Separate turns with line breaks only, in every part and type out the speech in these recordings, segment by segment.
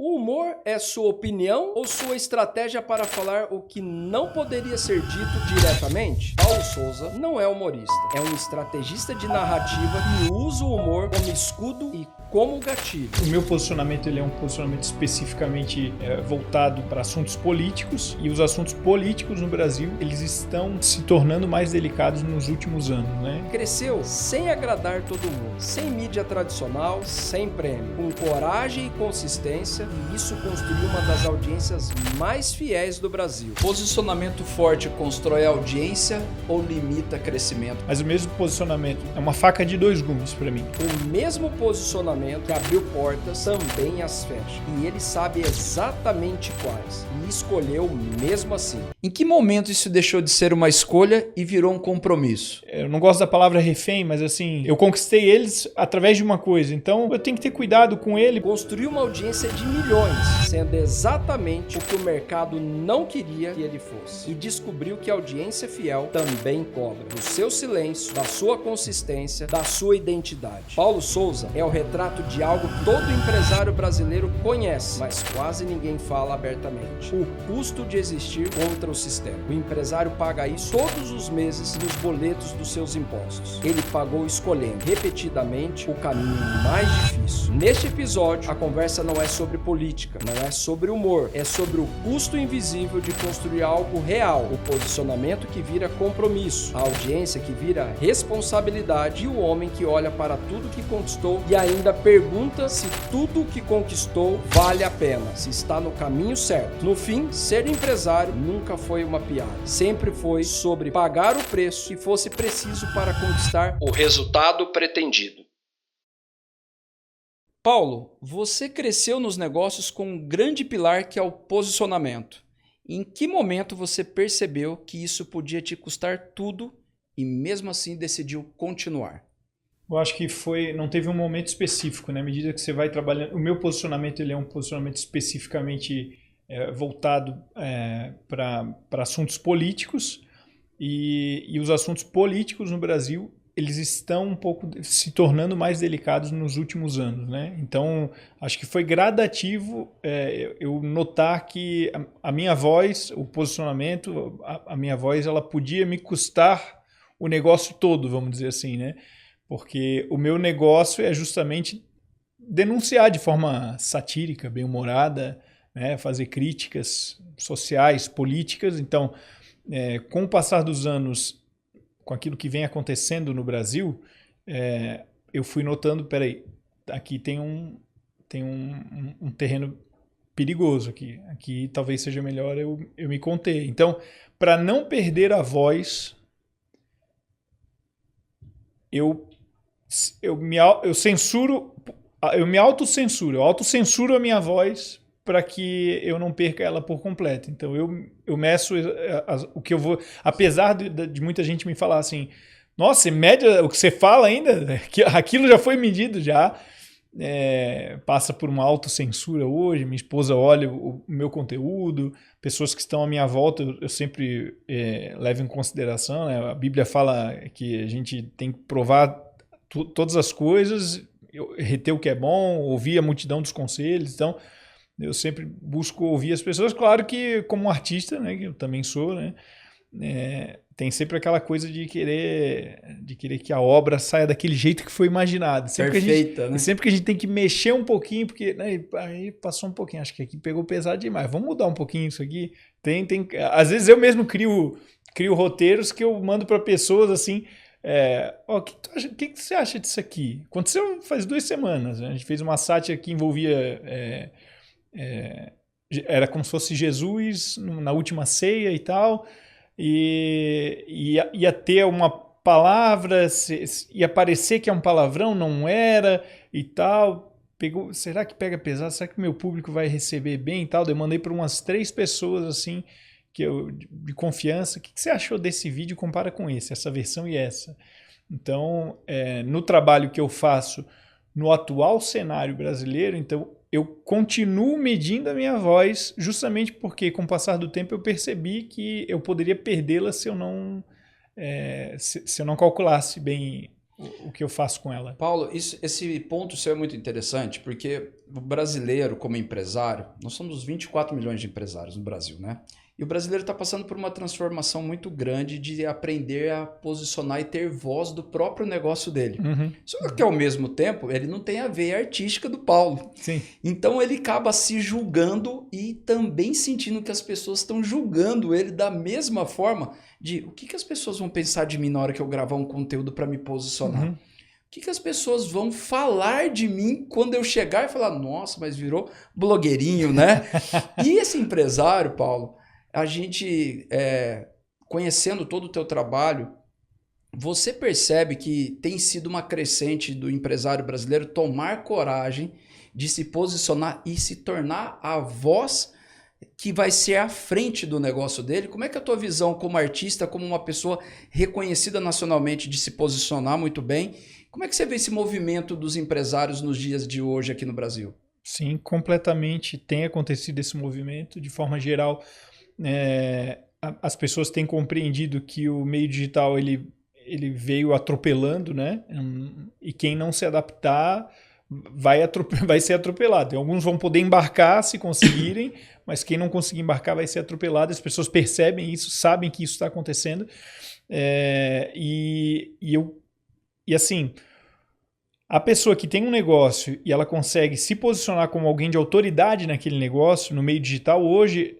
O humor é sua opinião ou sua estratégia para falar o que não poderia ser dito diretamente? Paulo Souza não é humorista, é um estrategista de narrativa que usa o humor como escudo e como gatilho.
O meu posicionamento ele é um posicionamento especificamente voltado para assuntos políticos, e os assuntos políticos no Brasil eles estão se tornando mais delicados nos últimos anos, né?
Cresceu sem agradar todo mundo, sem mídia tradicional, sem prêmio, com coragem e consistência, e isso construiu uma das audiências mais fiéis do Brasil.
Posicionamento forte constrói audiência ou limita crescimento?
Mas o mesmo posicionamento é uma faca de dois gumes para mim.
O mesmo posicionamento que abriu portas também as fecha, e ele sabe exatamente quais, e escolheu mesmo assim.
Em que momento isso deixou de ser uma escolha e virou um compromisso?
Eu não gosto da palavra refém, mas assim, eu conquistei eles através de uma coisa, então eu tenho que ter cuidado com ele.
Construiu uma audiência de milhões, sendo exatamente o que o mercado não queria que ele fosse, e descobriu que a audiência fiel também cobra do seu silêncio, da sua consistência, da sua identidade. Paulo Souza é o retrato de algo que todo empresário brasileiro conhece, mas quase ninguém fala abertamente: o custo de existir contra o sistema. O empresário paga isso todos os meses nos boletos dos seus impostos. Ele pagou escolhendo repetidamente o caminho mais difícil. Neste episódio, a conversa não é sobre política, não é sobre humor, é sobre o custo invisível de construir algo real, o posicionamento que vira compromisso, a audiência que vira responsabilidade e o homem que olha para tudo que conquistou e ainda pergunta se tudo o que conquistou vale a pena, se está no caminho certo. No fim, ser empresário nunca foi uma piada. Sempre foi sobre pagar o preço que fosse preciso para conquistar o resultado pretendido. Paulo, você cresceu nos negócios com um grande pilar que é o posicionamento. Em que momento você percebeu que isso podia te custar tudo e mesmo assim decidiu continuar?
Eu acho que não teve um momento específico, né? À medida que você vai trabalhando, o meu posicionamento ele é um posicionamento especificamente voltado para assuntos políticos, e os assuntos políticos no Brasil eles estão um pouco se tornando mais delicados nos últimos anos, né? Então, acho que foi gradativo eu notar que a minha voz, o posicionamento, a minha voz, ela podia me custar o negócio todo, vamos dizer assim, né? Porque o meu negócio é justamente denunciar de forma satírica, bem-humorada, né? Fazer críticas sociais, políticas. Então, com o passar dos anos, com aquilo que vem acontecendo no Brasil, eu fui notando, peraí, aqui tem um terreno perigoso aqui talvez seja melhor eu me conter. Então, para não perder a voz, eu me autocensuro, eu autocensuro a minha voz para que eu não perca ela por completo. Então eu meço o que eu vou, apesar de muita gente me falar assim, nossa, você mede o que você fala ainda, que aquilo já foi medido já, passa por uma autocensura hoje. Minha esposa olha o meu conteúdo, pessoas que estão à minha volta, eu sempre levo em consideração, né? A Bíblia fala que a gente tem que provar todas as coisas, reter o que é bom, ouvir a multidão dos conselhos. Então eu sempre busco ouvir as pessoas. Claro que como artista, né, que eu também sou, né, tem sempre aquela coisa de querer que a obra saia daquele jeito que foi imaginado.
Perfeita, né?
Sempre que a gente tem que mexer um pouquinho, porque aí passou um pouquinho, acho que aqui pegou pesado demais, vamos mudar um pouquinho isso aqui. Às vezes eu mesmo crio roteiros que eu mando para pessoas assim, o que você acha disso aqui? Aconteceu faz 2 semanas, né? A gente fez uma sátira que envolvia era como se fosse Jesus na última ceia e tal, e ia ter uma palavra, ia parecer que é um palavrão, não era e tal. Será que pega pesado? Será que meu público vai receber bem e tal? Eu mandei para umas 3 pessoas assim, de confiança. O que você achou desse vídeo? Compara com essa versão e essa. Então, no trabalho que eu faço no atual cenário brasileiro, então eu continuo medindo a minha voz, justamente porque com o passar do tempo eu percebi que eu poderia perdê-la se eu não calculasse bem o que eu faço com ela.
Paulo, esse ponto seu é muito interessante, porque o brasileiro, como empresário, nós somos 24 milhões de empresários no Brasil, né? E o brasileiro está passando por uma transformação muito grande de aprender a posicionar e ter voz do próprio negócio dele. Só que, ao mesmo tempo, ele não tem a veia artística do Paulo.
Sim.
Então, ele acaba se julgando e também sentindo que as pessoas estão julgando ele da mesma forma de o que as pessoas vão pensar de mim na hora que eu gravar um conteúdo para me posicionar. O que as pessoas vão falar de mim quando eu chegar e falar, nossa, mas virou blogueirinho, né? E esse empresário, Paulo, a gente, conhecendo todo o teu trabalho, você percebe que tem sido uma crescente do empresário brasileiro tomar coragem de se posicionar e se tornar a voz que vai ser à frente do negócio dele? Como é que é a tua visão como artista, como uma pessoa reconhecida nacionalmente de se posicionar muito bem? Como é que você vê esse movimento dos empresários nos dias de hoje aqui no Brasil?
Sim, completamente tem acontecido esse movimento. De forma geral, as pessoas têm compreendido que o meio digital ele veio atropelando, né? E quem não se adaptar vai ser atropelado. Alguns vão poder embarcar se conseguirem, mas quem não conseguir embarcar vai ser atropelado. As pessoas percebem isso, sabem que isso está acontecendo. E assim, a pessoa que tem um negócio e ela consegue se posicionar como alguém de autoridade naquele negócio, no meio digital, hoje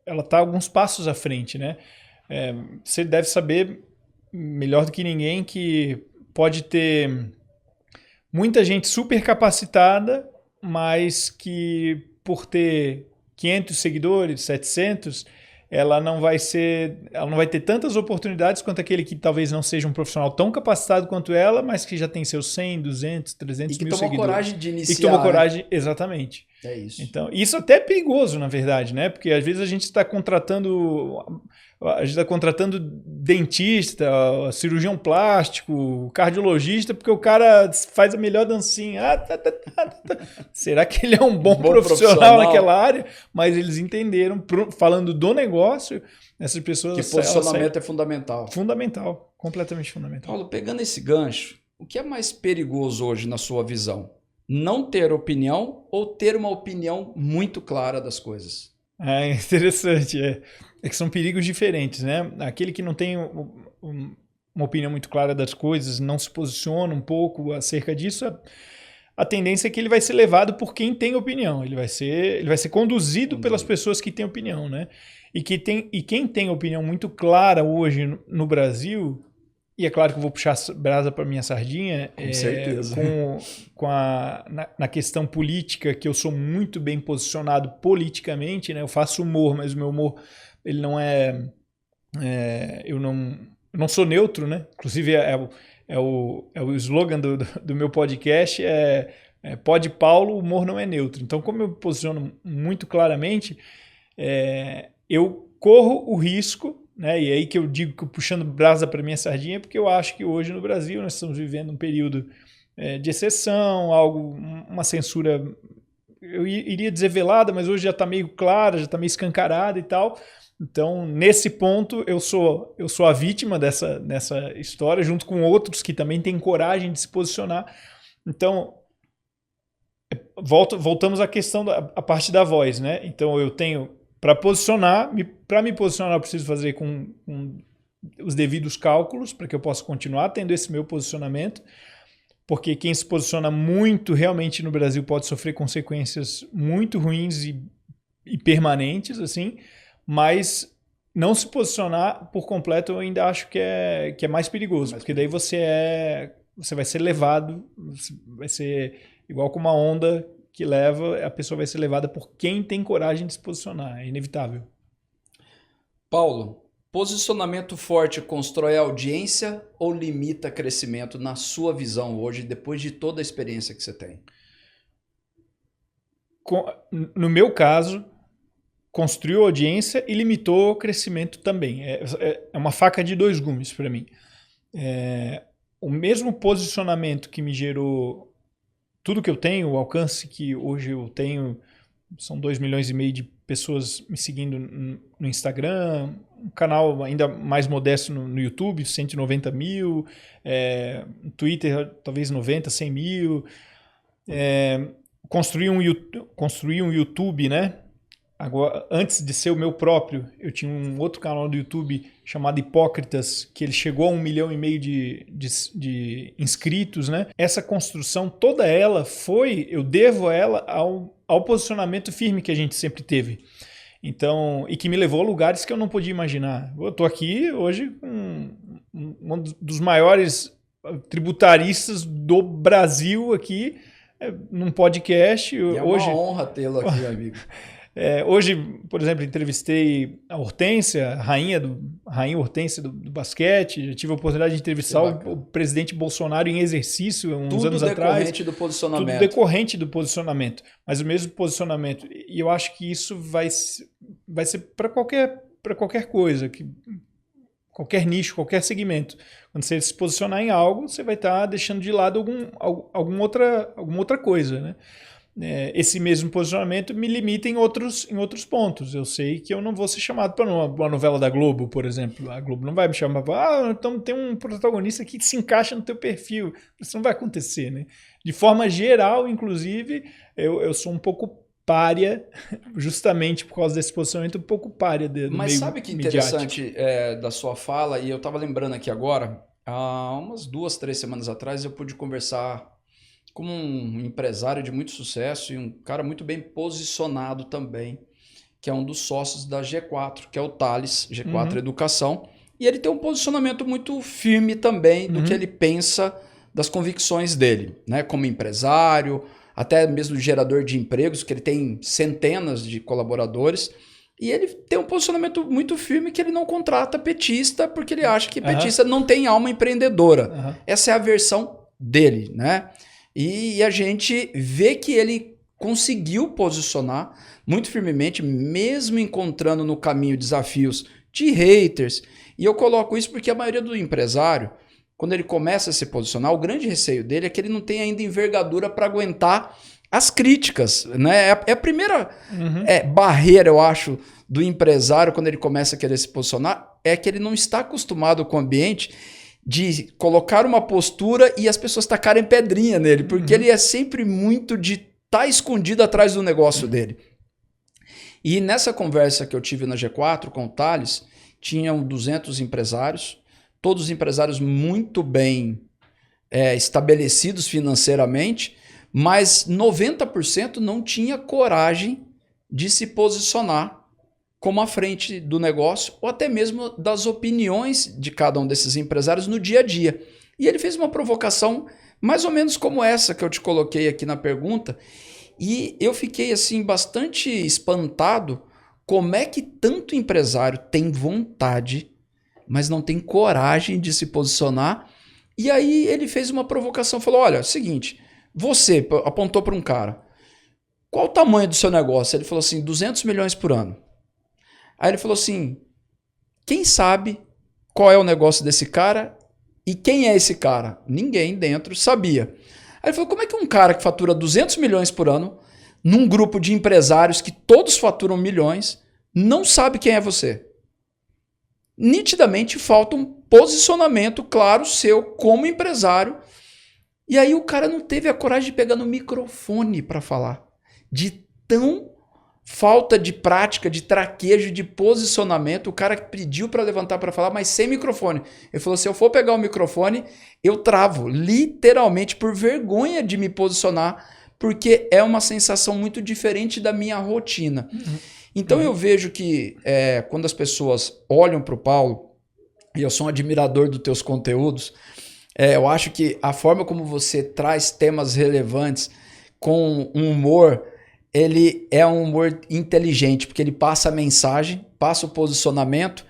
ela está alguns passos à frente, né? Você deve saber melhor do que ninguém que pode ter muita gente super capacitada, mas que por ter 500 seguidores, 700, ela não vai ter tantas oportunidades quanto aquele que talvez não seja um profissional tão capacitado quanto ela, mas que já tem seus 100, 200, 300 mil seguidores.
E que tomou coragem de iniciar.
E que tomou coragem, exatamente.
É isso.
Então, isso até é perigoso, na verdade, né? Porque às vezes a gente está contratando dentista, cirurgião plástico, cardiologista, porque o cara faz a melhor dancinha. Será que ele é um bom profissional naquela área? Mas eles entenderam, falando do negócio, essas pessoas...
Que posicionamento é fundamental.
Fundamental, completamente fundamental.
Paulo, pegando esse gancho, o que é mais perigoso hoje na sua visão? Não ter opinião ou ter uma opinião muito clara das coisas?
É interessante, é que são perigos diferentes, né? Aquele que não tem uma opinião muito clara das coisas, não se posiciona um pouco acerca disso, a tendência é que ele vai ser levado por quem tem opinião, ele vai ser conduzido pelas pessoas que têm opinião, né? E quem tem opinião muito clara hoje no Brasil, e é claro que eu vou puxar brasa para minha sardinha,
com certeza.
Na questão política, que eu sou muito bem posicionado politicamente, né? Eu faço humor, mas o meu humor ele não eu não sou neutro, né? Inclusive é o slogan do meu podcast, Pode Paulo, o humor não é neutro. Então, como eu me posiciono muito claramente, eu corro o risco, né? E é aí que eu digo que puxando brasa para minha sardinha, porque eu acho que hoje no Brasil nós estamos vivendo um período de exceção, uma censura, eu iria dizer velada, mas hoje já está meio clara, já está meio escancarada e tal. Então, nesse ponto, eu sou a vítima dessa história, junto com outros que também têm coragem de se posicionar. Então, voltamos à questão a parte da voz, né? Então, eu tenho... Para me posicionar, eu preciso fazer com os devidos cálculos para que eu possa continuar tendo esse meu posicionamento, porque quem se posiciona muito realmente no Brasil pode sofrer consequências muito ruins e permanentes, assim, mas não se posicionar por completo eu ainda acho que é mais perigoso, porque daí você vai ser levado, vai ser igual com uma onda que leva, a pessoa vai ser levada por quem tem coragem de se posicionar, é inevitável.
Paulo, posicionamento forte constrói audiência ou limita crescimento na sua visão hoje, depois de toda a experiência que você tem?
No meu caso, construiu audiência e limitou o crescimento também. É uma faca de dois gumes para mim. O mesmo posicionamento que me gerou tudo que eu tenho, o alcance que hoje eu tenho são 2,5 milhões de pessoas me seguindo no Instagram, um canal ainda mais modesto no YouTube, 190 mil, no Twitter talvez 90, 100 mil. Construí um YouTube, né? Agora, antes de ser o meu próprio, eu tinha um outro canal do YouTube chamado Hipócritas, que ele chegou a 1,5 milhão de inscritos, né? Essa construção, toda ela eu devo ela ao posicionamento firme que a gente sempre teve. Então, e que me levou a lugares que eu não podia imaginar. Eu estou aqui hoje com um dos maiores tributaristas do Brasil aqui, num podcast.
E é
hoje,
uma honra tê-lo aqui, amigo.
Hoje, por exemplo, entrevistei a Hortência, a rainha Hortência do basquete. Já tive a oportunidade de entrevistar o presidente Bolsonaro em exercício uns anos atrás.
Tudo decorrente do posicionamento.
Tudo decorrente do posicionamento, mas o mesmo posicionamento. E eu acho que isso vai ser para qualquer coisa, qualquer nicho, qualquer segmento. Quando você se posicionar em algo, você vai estar deixando de lado alguma outra coisa, né? Esse mesmo posicionamento me limita em outros pontos. Eu sei que eu não vou ser chamado para uma novela da Globo, por exemplo. A Globo não vai me chamar para então tem um protagonista aqui que se encaixa no teu perfil. Isso não vai acontecer, né? De forma geral, inclusive, eu sou um pouco pária, justamente por causa desse posicionamento, um pouco pária do meio.
Mas sabe que interessante da sua fala, e eu estava lembrando aqui agora, há umas 2, 3 semanas atrás eu pude conversar com um empresário de muito sucesso e um cara muito bem posicionado também, que é um dos sócios da G4, que é o Thales, G4 Educação, e ele tem um posicionamento muito firme também do que ele pensa, das convicções dele, né? Como empresário, até mesmo gerador de empregos, que ele tem centenas de colaboradores, e ele tem um posicionamento muito firme que ele não contrata petista, porque ele acha que petista não tem alma empreendedora. Essa é a versão dele, né? E a gente vê que ele conseguiu posicionar muito firmemente, mesmo encontrando no caminho desafios de haters. E eu coloco isso porque a maioria do empresário, quando ele começa a se posicionar, o grande receio dele é que ele não tem ainda envergadura para aguentar as críticas, né? É a primeira barreira, eu acho, do empresário quando ele começa a querer se posicionar, é que ele não está acostumado com o ambiente de colocar uma postura e as pessoas tacarem pedrinha nele, porque ele é sempre muito de estar escondido atrás do negócio dele. E nessa conversa que eu tive na G4 com o Thales, tinham 200 empresários, todos empresários muito bem estabelecidos financeiramente, mas 90% não tinha coragem de se posicionar como à frente do negócio ou até mesmo das opiniões de cada um desses empresários no dia a dia. E ele fez uma provocação mais ou menos como essa que eu te coloquei aqui na pergunta, e eu fiquei assim bastante espantado como é que tanto empresário tem vontade, mas não tem coragem de se posicionar. E aí ele fez uma provocação, falou, olha, seguinte, você, apontou para um cara, qual o tamanho do seu negócio? Ele falou assim, 200 milhões por ano. Aí ele falou assim, quem sabe qual é o negócio desse cara e quem é esse cara? Ninguém dentro sabia. Aí ele falou, como é que um cara que fatura 200 milhões por ano, num grupo de empresários que todos faturam milhões, não sabe quem é você? Nitidamente falta um posicionamento claro seu como empresário. E aí o cara não teve a coragem de pegar no microfone para falar. De tão falta de prática, de traquejo, de posicionamento, o cara pediu para levantar para falar, mas sem microfone. Ele falou, se eu for pegar o microfone, eu travo, literalmente por vergonha de me posicionar, porque é uma sensação muito diferente da minha rotina. Então eu vejo que quando as pessoas olham para o Paulo, e eu sou um admirador dos teus conteúdos, eu acho que a forma como você traz temas relevantes com um humor, ele é um humor inteligente, porque ele passa a mensagem, passa o posicionamento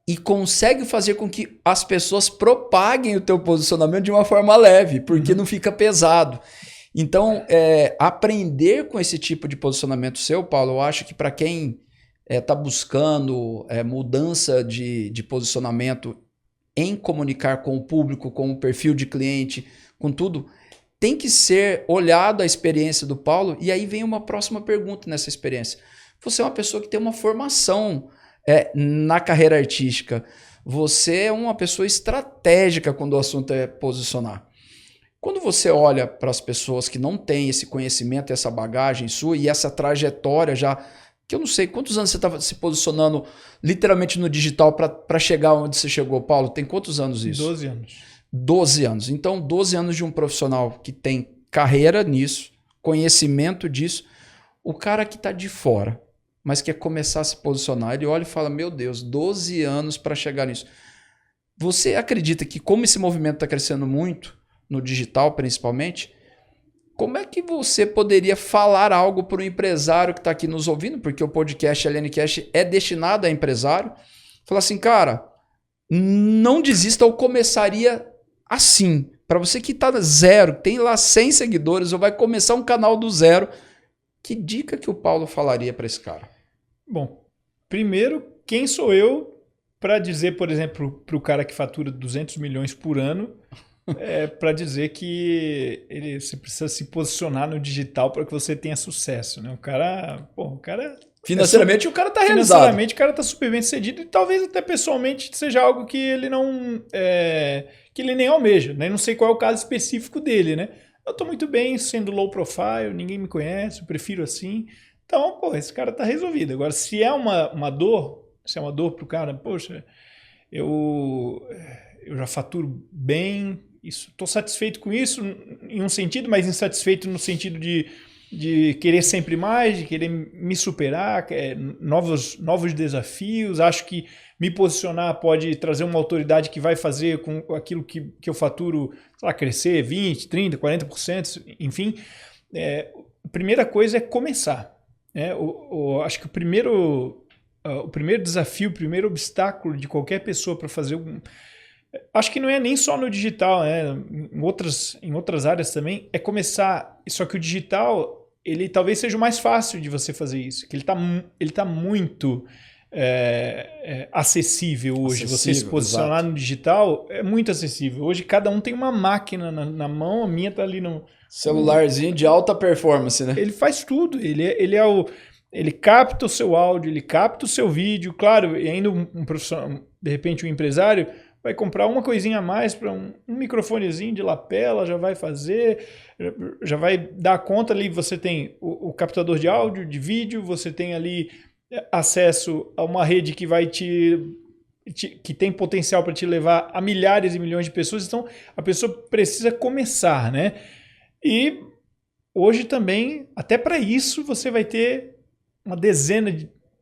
e consegue fazer com que as pessoas propaguem o teu posicionamento de uma forma leve, porque não fica pesado. Então, aprender com esse tipo de posicionamento seu, Paulo, eu acho que para quem está buscando mudança de posicionamento em comunicar com o público, com o perfil de cliente, com tudo, tem que ser olhado a experiência do Paulo, e aí vem uma próxima pergunta nessa experiência. Você é uma pessoa que tem uma formação na carreira artística. Você é uma pessoa estratégica quando o assunto é posicionar. Quando você olha para as pessoas que não têm esse conhecimento, essa bagagem sua e essa trajetória já, que eu não sei quantos anos você estava se posicionando literalmente no digital para chegar onde você chegou, Paulo? Tem quantos anos isso?
12 anos.
12 anos. Então, 12 anos de um profissional que tem carreira nisso, conhecimento disso. O cara que está de fora, mas quer começar a se posicionar, ele olha e fala, meu Deus, 12 anos para chegar nisso. Você acredita que como esse movimento está crescendo muito, no digital principalmente, como é que você poderia falar algo para o empresário que está aqui nos ouvindo, porque o podcast LNcast é destinado a empresário, falar assim, cara, não desista ou começaria assim. Para você que está zero, tem lá 100 seguidores ou vai começar um canal do zero, que dica que o Paulo falaria para esse cara?
Bom, primeiro, quem sou eu para dizer, por exemplo, para o cara que fatura 200 milhões por ano, para dizer que você precisa se posicionar no digital para que você tenha sucesso, né? O cara...
Financeiramente o cara está realizado.
Financeiramente o cara está super bem sucedido e talvez até pessoalmente seja algo que ele não... que ele nem almeja, né? Não sei qual é o caso específico dele, né? Eu estou muito bem sendo low profile, ninguém me conhece, eu prefiro assim. Então, esse cara está resolvido. Agora, se é uma dor, se é uma dor para o cara, poxa, eu já faturo bem, estou satisfeito com isso em um sentido, mas insatisfeito no sentido de querer sempre mais, de querer me superar, novos desafios. Acho que me posicionar pode trazer uma autoridade que vai fazer com aquilo que eu faturo, sei lá, crescer 20%, 30%, 40%, enfim. A primeira coisa é começar. Acho que o primeiro desafio, o primeiro obstáculo de qualquer pessoa para fazer acho que não é nem só no digital, em outras áreas também, é começar. Só que o digital, ele talvez seja o mais fácil de você fazer isso, que ele tá muito acessível hoje. Você se posicionar no digital é muito acessível. Hoje cada um tem uma máquina na mão, a minha tá ali no...
Celularzinho de alta performance, né?
Ele faz tudo, ele capta o seu áudio, ele capta o seu vídeo, claro, e ainda um profissional, de repente um empresário vai comprar uma coisinha a mais para um microfonezinho de lapela, já vai fazer, já vai dar conta ali, você tem o captador de áudio, de vídeo, você tem ali acesso a uma rede que vai que tem potencial para te levar a milhares e milhões de pessoas, então a pessoa precisa começar, né? E hoje também, até para isso, você vai ter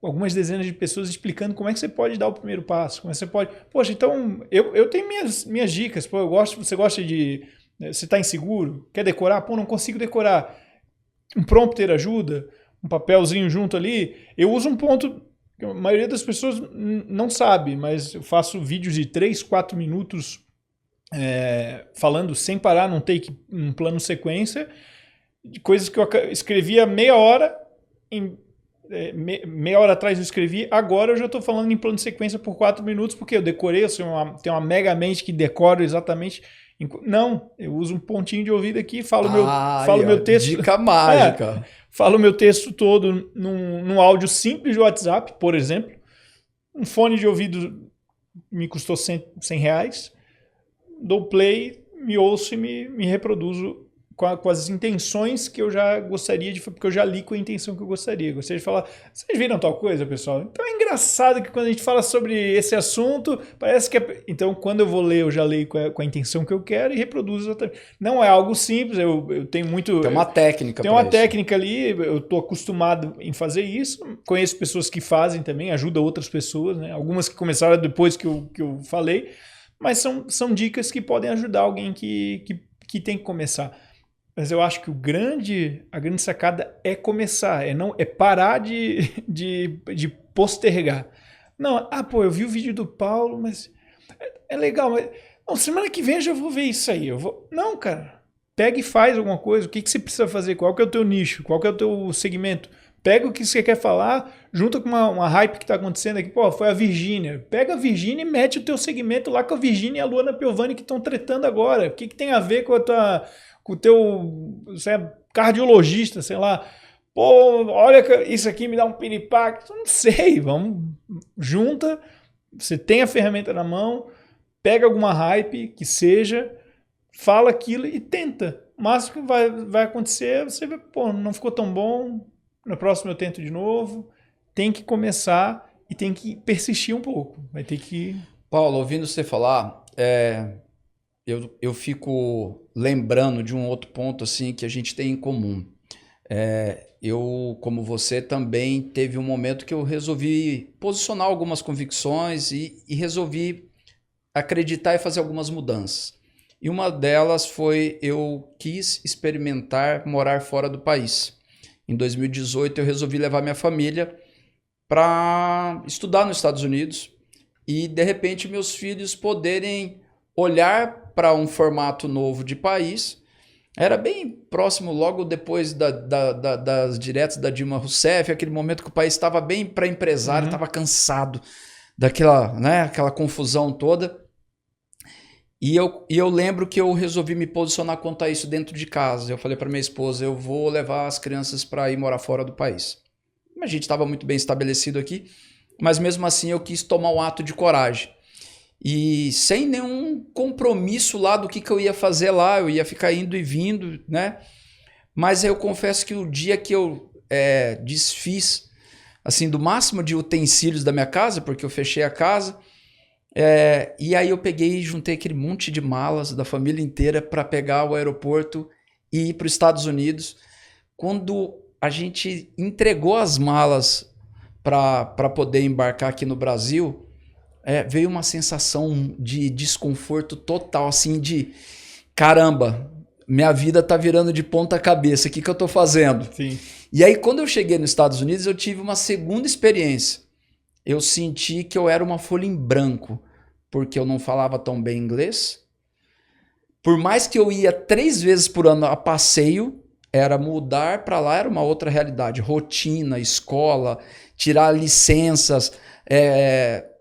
algumas dezenas de pessoas explicando como é que você pode dar o primeiro passo, como é que você pode... Poxa, então, eu tenho minhas dicas, você gosta de... Você está inseguro? Quer decorar? Não consigo decorar. Um prompter ajuda, um papelzinho junto ali. Eu uso um ponto que a maioria das pessoas não sabe, mas eu faço vídeos de 3, 4 minutos falando sem parar, num plano sequência, de coisas que eu escrevia meia hora atrás eu escrevi, agora eu já estou falando em plano de sequência por 4 minutos, porque eu decorei, eu tenho uma mega mente que decora exatamente. Não, eu uso um pontinho de ouvido aqui, falo meu texto.
Dica mágica.
Falo meu texto todo num áudio simples de WhatsApp, por exemplo. Um fone de ouvido me custou R$100. Dou play, me ouço e me reproduzo com as intenções que eu já gostaria de... Porque eu já li com a intenção que eu gostaria. Gostaria de falar... Vocês viram tal coisa, pessoal? Então é engraçado que quando a gente fala sobre esse assunto, parece que... Então, quando eu vou ler, eu já leio com a intenção que eu quero e reproduzo exatamente. Não é algo simples, eu tenho muito...
Tem uma técnica.
Tem uma técnica ali, eu estou acostumado em fazer isso. Conheço pessoas que fazem também, ajuda outras pessoas, né? Algumas que começaram depois que eu falei, mas são dicas que podem ajudar alguém que tem que começar. Mas eu acho que a grande sacada é começar, é parar de postergar. Não, eu vi o vídeo do Paulo, mas é legal, mas não, semana que vem eu já vou ver isso aí. Não, cara, pega e faz alguma coisa. O que você precisa fazer? Qual que é o teu nicho? Qual que é o teu segmento? Pega o que você quer falar, junta com uma hype que está acontecendo aqui. Pô, foi a Virgínia. Pega a Virgínia e mete o teu segmento lá com a Virgínia e a Luana Piovani que estão tretando agora. O que tem a ver com o teu cardiologista, sei lá. Pô, olha, isso aqui me dá um piripaque. Não sei, vamos, junta. Você tem a ferramenta na mão, pega alguma hype que seja, fala aquilo e tenta. O máximo que vai acontecer, você vê, pô, não ficou tão bom, no próximo eu tento de novo. Tem que começar e tem que persistir um pouco. Vai ter que...
Paulo, ouvindo você falar, eu fico lembrando de um outro ponto assim, que a gente tem em comum. Eu, como você, também teve um momento que eu resolvi posicionar algumas convicções e resolvi acreditar e fazer algumas mudanças. E uma delas foi, eu quis experimentar morar fora do país. Em 2018 eu resolvi levar minha família para estudar nos Estados Unidos e de repente meus filhos poderem olhar para um formato novo de país. Era bem próximo, logo depois das diretas da Dilma Rousseff, aquele momento que o país estava bem para empresário, estava cansado daquela, né, aquela confusão toda. E eu lembro que eu resolvi me posicionar quanto a isso dentro de casa. Eu falei para minha esposa, eu vou levar as crianças para ir morar fora do país. A gente estava muito bem estabelecido aqui, mas mesmo assim eu quis tomar um ato de coragem. E sem nenhum compromisso lá do que eu ia fazer lá, eu ia ficar indo e vindo, né? Mas eu confesso que o dia que eu desfiz, assim, do máximo de utensílios da minha casa, porque eu fechei a casa, e aí eu peguei e juntei aquele monte de malas da família inteira para pegar o aeroporto e ir para os Estados Unidos. Quando a gente entregou as malas para poder embarcar aqui no Brasil, veio uma sensação de desconforto total, assim, de caramba, minha vida tá virando de ponta cabeça, o que eu tô fazendo?
Sim.
E aí quando eu cheguei nos Estados Unidos eu tive uma segunda experiência. Eu senti que eu era uma folha em branco, porque eu não falava tão bem inglês. Por mais que eu ia 3 vezes por ano a passeio, era mudar para lá, era uma outra realidade. Rotina, escola, tirar licenças,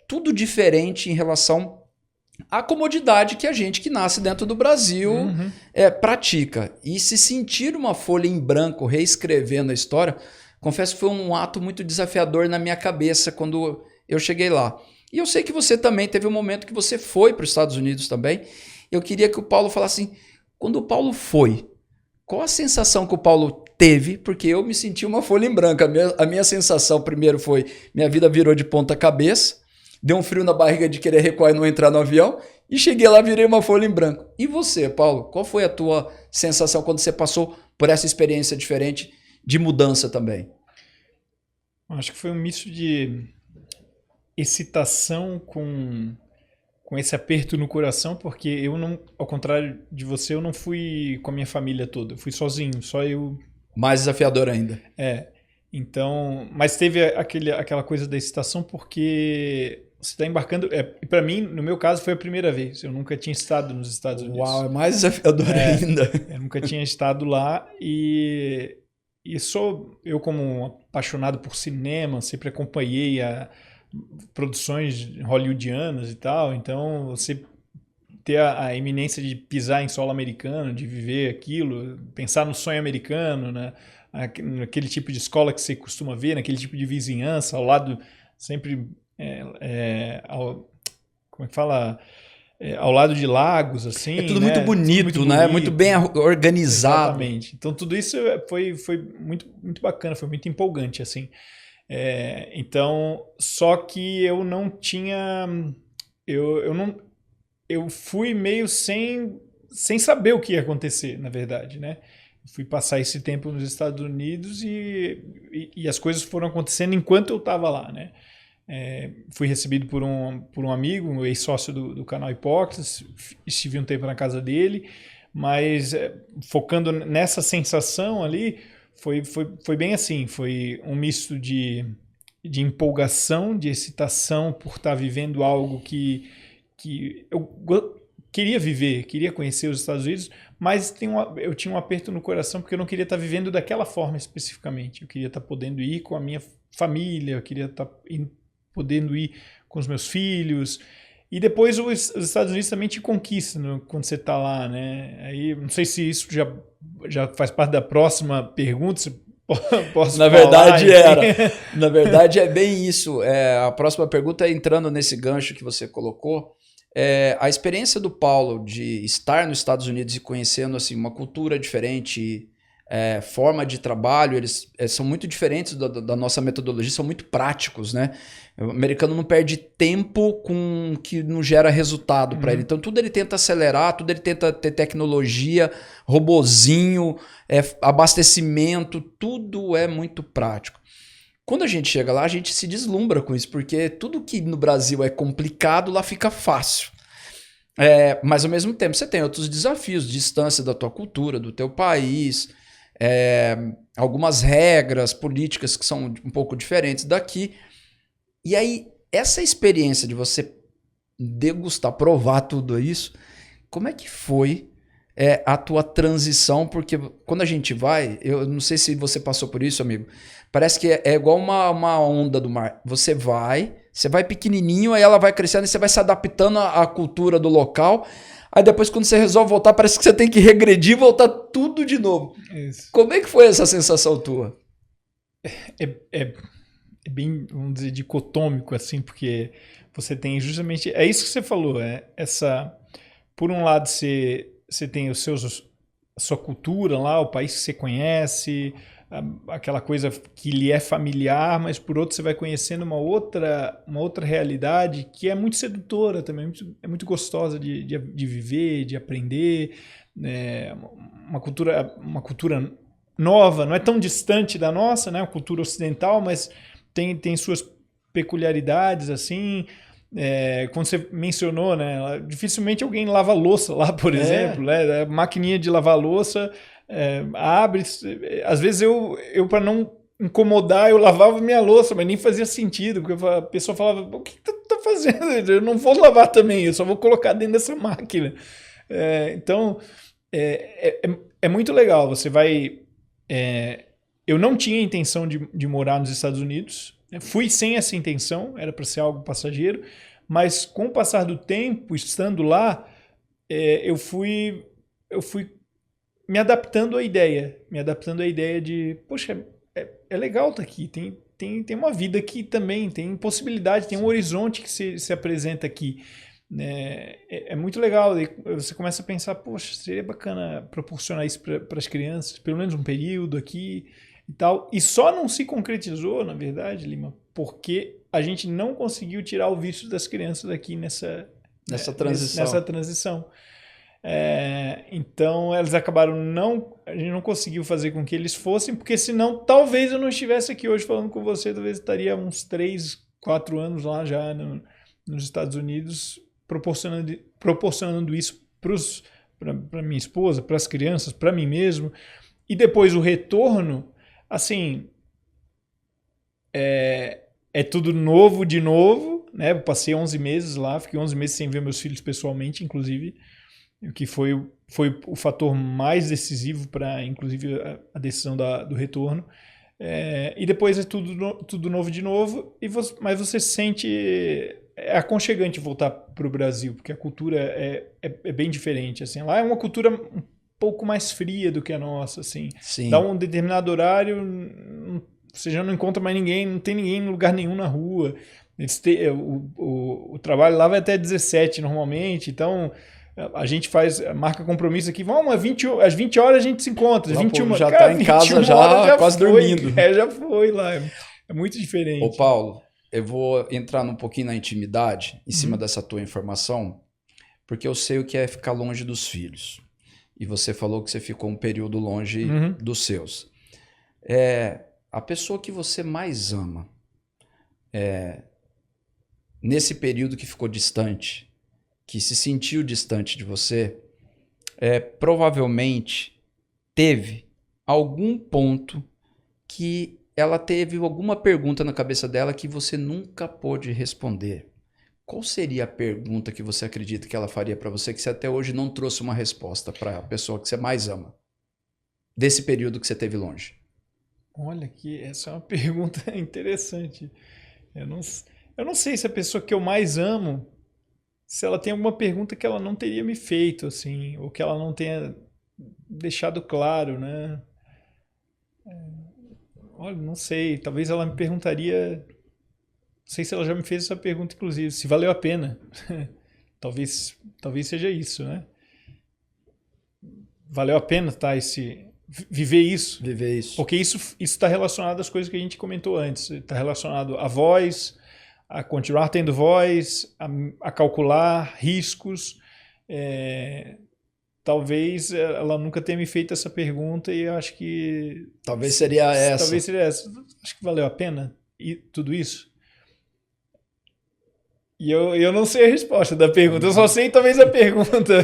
tudo diferente em relação à comodidade que a gente que nasce dentro do Brasil pratica. E se sentir uma folha em branco reescrevendo a história, confesso que foi um ato muito desafiador na minha cabeça quando eu cheguei lá. E eu sei que você também teve um momento que você foi para os Estados Unidos também. Eu queria que o Paulo falasse assim, quando o Paulo foi, qual a sensação que o Paulo teve? Porque eu me senti uma folha em branco. A minha sensação primeiro foi, minha vida virou de ponta cabeça, deu um frio na barriga de querer recuar e não entrar no avião, e cheguei lá, virei uma folha em branco. E você, Paulo, qual foi a tua sensação quando você passou por essa experiência diferente de mudança também?
Acho que foi um misto de excitação com esse aperto no coração, porque eu não, ao contrário de você, eu não fui com a minha família toda, eu fui sozinho, só eu.
Mais desafiador ainda.
Então, mas teve aquela coisa da excitação porque você está embarcando, para mim, no meu caso, foi a primeira vez, eu nunca tinha estado nos Estados Unidos.
Uau, é mais desafiador ainda.
Eu nunca tinha estado lá e eu como apaixonado por cinema, sempre acompanhei produções hollywoodianas e tal, então você ter a iminência de pisar em solo americano, de viver aquilo, pensar no sonho americano, né? Naquele tipo de escola que você costuma ver, naquele tipo de vizinhança, ao lado sempre, como é que fala? Ao lado de lagos, assim.
É tudo muito bonito, né? Muito bem organizado.
Exatamente. Então tudo isso foi muito, muito bacana, foi muito empolgante, assim. Então, só que eu não tinha... Eu fui meio sem saber o que ia acontecer, na verdade, né? Fui passar esse tempo nos Estados Unidos e as coisas foram acontecendo enquanto eu estava lá, né? Fui recebido por um amigo, um ex-sócio do canal Hipócritas, estive um tempo na casa dele, mas focando nessa sensação ali, foi bem assim, foi um misto de queria viver, queria conhecer os Estados Unidos, mas eu tinha um aperto no coração porque eu não queria estar vivendo daquela forma especificamente. Eu queria estar podendo ir com a minha família, eu queria estar podendo ir com os meus filhos. E depois os Estados Unidos também te conquistam quando você está lá, né? Aí, não sei se isso já faz parte da próxima pergunta, se posso
Na
falar,
verdade
enfim.
Na verdade é bem isso. A próxima pergunta é entrando nesse gancho que você colocou. A experiência do Paulo de estar nos Estados Unidos e conhecendo assim, uma cultura diferente, forma de trabalho, eles são muito diferentes da nossa metodologia, são muito práticos, né? O americano não perde tempo com que não gera resultado para ele. Então tudo ele tenta acelerar, tudo ele tenta ter tecnologia, robozinho, abastecimento, tudo é muito prático. Quando a gente chega lá, a gente se deslumbra com isso, porque tudo que no Brasil é complicado, lá fica fácil. Mas ao mesmo tempo você tem outros desafios, distância da tua cultura, do teu país, algumas regras políticas que são um pouco diferentes daqui. E aí, essa experiência de você degustar, provar tudo isso, como é que foi a tua transição? Porque quando a gente vai, eu não sei se você passou por isso, amigo, parece que é igual uma onda do mar. Você vai pequenininho, aí ela vai crescendo e você vai se adaptando à cultura do local. Aí depois, quando você resolve voltar, parece que você tem que regredir e voltar tudo de novo.
Isso.
Como é que foi essa sensação tua?
É bem, vamos dizer, dicotômico, assim, porque você tem justamente... É isso que você falou, por um lado, você tem a sua cultura lá, o país que você conhece, aquela coisa que lhe é familiar, mas por outro você vai conhecendo uma outra realidade que é muito sedutora também, é muito gostosa de viver, de aprender, uma cultura nova, não é tão distante da nossa, né? Uma cultura ocidental, mas tem suas peculiaridades, assim. Quando você mencionou, né? Dificilmente alguém lava louça lá, por exemplo, né? A maquininha de lavar louça abre. Às vezes eu para não incomodar, eu lavava minha louça, mas nem fazia sentido, porque a pessoa falava: o que tu tá fazendo? Eu não vou lavar também, eu só vou colocar dentro dessa máquina. Então, é muito legal. Você vai... eu não tinha intenção de morar nos Estados Unidos. Fui sem essa intenção, era para ser algo passageiro, mas com o passar do tempo, estando lá, eu fui me adaptando à ideia de, poxa, é legal estar aqui, tem uma vida aqui também, tem possibilidade, tem um horizonte que se apresenta aqui. É muito legal. Você começa a pensar, poxa, seria bacana proporcionar isso para as crianças, pelo menos um período aqui e tal. E só não se concretizou, na verdade, Lima, porque a gente não conseguiu tirar o visto das crianças aqui nessa transição. Então eles acabaram a gente não conseguiu fazer com que eles fossem, porque senão talvez eu não estivesse aqui hoje falando com você, talvez estaria uns 3, 4 anos lá já nos Estados Unidos, proporcionando isso para minha esposa, para as crianças, para mim mesmo. E depois o retorno, assim, é tudo novo de novo, né? Eu passei 11 meses lá, fiquei 11 meses sem ver meus filhos pessoalmente, inclusive, o que foi o fator mais decisivo para, inclusive, a decisão do retorno. E depois é tudo novo de novo, mas você se sente... É aconchegante voltar para o Brasil, porque a cultura é bem diferente. Assim. Lá é uma cultura um pouco mais fria do que a nossa. Assim.
Sim.
Dá um determinado horário, você já não encontra mais ninguém, não tem ninguém em lugar nenhum na rua. O trabalho lá vai até 17 normalmente, então a gente marca compromisso aqui, vamos, às 20 horas a gente se encontra. Às 21
já está em casa, já quase dormindo.
Já foi lá, é muito diferente.
Ô Paulo, eu vou entrar um pouquinho na intimidade em cima dessa tua informação, porque eu sei o que é ficar longe dos filhos. E você falou que você ficou um período longe dos seus. A pessoa que você mais ama, nesse período que ficou distante, que se sentiu distante de você, provavelmente teve algum ponto que ela teve alguma pergunta na cabeça dela que você nunca pôde responder. qual seria a pergunta que você acredita que ela faria para você que você até hoje não trouxe uma resposta para a pessoa que você mais ama? Desse período que você teve longe.
Olha, que essa é uma pergunta interessante. Eu não sei se a pessoa que eu mais amo, se ela tem alguma pergunta que ela não teria me feito, assim, ou que ela não tenha deixado claro, né? Olha, não sei. Talvez ela me perguntaria. Não sei se ela já me fez essa pergunta, inclusive, se valeu a pena. talvez seja isso, né? Valeu a pena, tá? Viver isso.
Viver isso.
Porque isso está relacionado às coisas que a gente comentou antes. Está relacionado à voz, a continuar tendo voz, a calcular riscos. Talvez ela nunca tenha me feito essa pergunta e eu acho que...
Talvez seria essa.
Talvez seria essa. Acho que valeu a pena tudo isso. E eu não sei a resposta da pergunta. Eu só sei talvez a pergunta.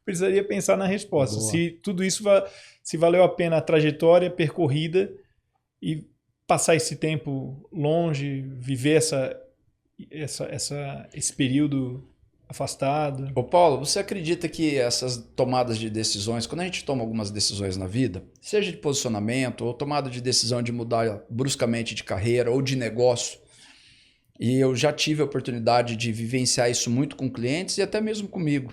Precisaria pensar na resposta.
Boa.
Se tudo isso se valeu a pena a trajetória percorrida e passar esse tempo longe, viver esse período afastado.
Ô Paulo, você acredita que essas tomadas de decisões, quando a gente toma algumas decisões na vida, seja de posicionamento ou tomada de decisão de mudar bruscamente de carreira ou de negócio, e eu já tive a oportunidade de vivenciar isso muito com clientes e até mesmo comigo.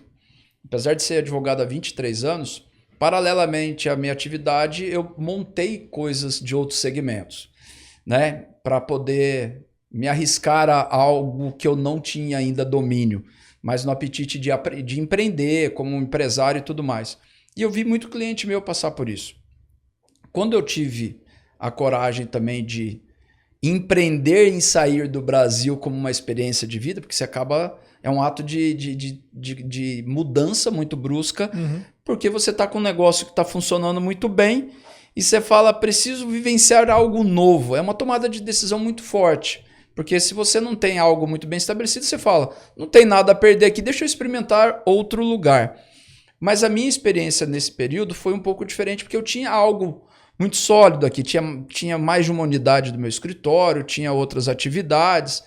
Apesar de ser advogado há 23 anos, paralelamente à minha atividade, eu montei coisas de outros segmentos, né? Para poder me arriscar a algo que eu não tinha ainda domínio, mas no apetite de empreender como empresário e tudo mais. E eu vi muito cliente meu passar por isso. Quando eu tive a coragem também de empreender em sair do Brasil como uma experiência de vida, porque você acaba... É um ato de mudança muito brusca, porque você está com um negócio que está funcionando muito bem e você fala, preciso vivenciar algo novo. É uma tomada de decisão muito forte, porque se você não tem algo muito bem estabelecido, você fala, não tem nada a perder aqui, deixa eu experimentar outro lugar. Mas a minha experiência nesse período foi um pouco diferente, porque eu tinha algo muito sólido aqui, tinha mais de uma unidade do meu escritório, tinha outras atividades,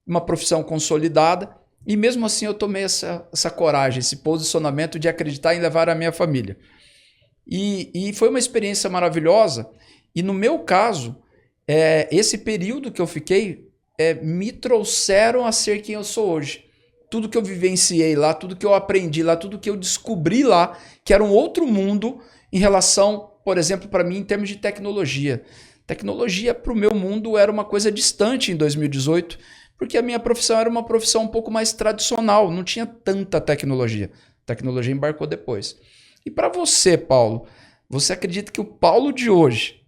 uma profissão consolidada. E mesmo assim eu tomei essa coragem, esse posicionamento de acreditar em levar a minha família. E foi uma experiência maravilhosa. E no meu caso, esse período que eu fiquei, me trouxeram a ser quem eu sou hoje. Tudo que eu vivenciei lá, tudo que eu aprendi lá, tudo que eu descobri lá, que era um outro mundo em relação, por exemplo, para mim, em termos de tecnologia. Tecnologia para o meu mundo era uma coisa distante em 2018, porque a minha profissão era uma profissão um pouco mais tradicional, não tinha tanta tecnologia. A tecnologia embarcou depois. E para você, Paulo, você acredita que o Paulo de hoje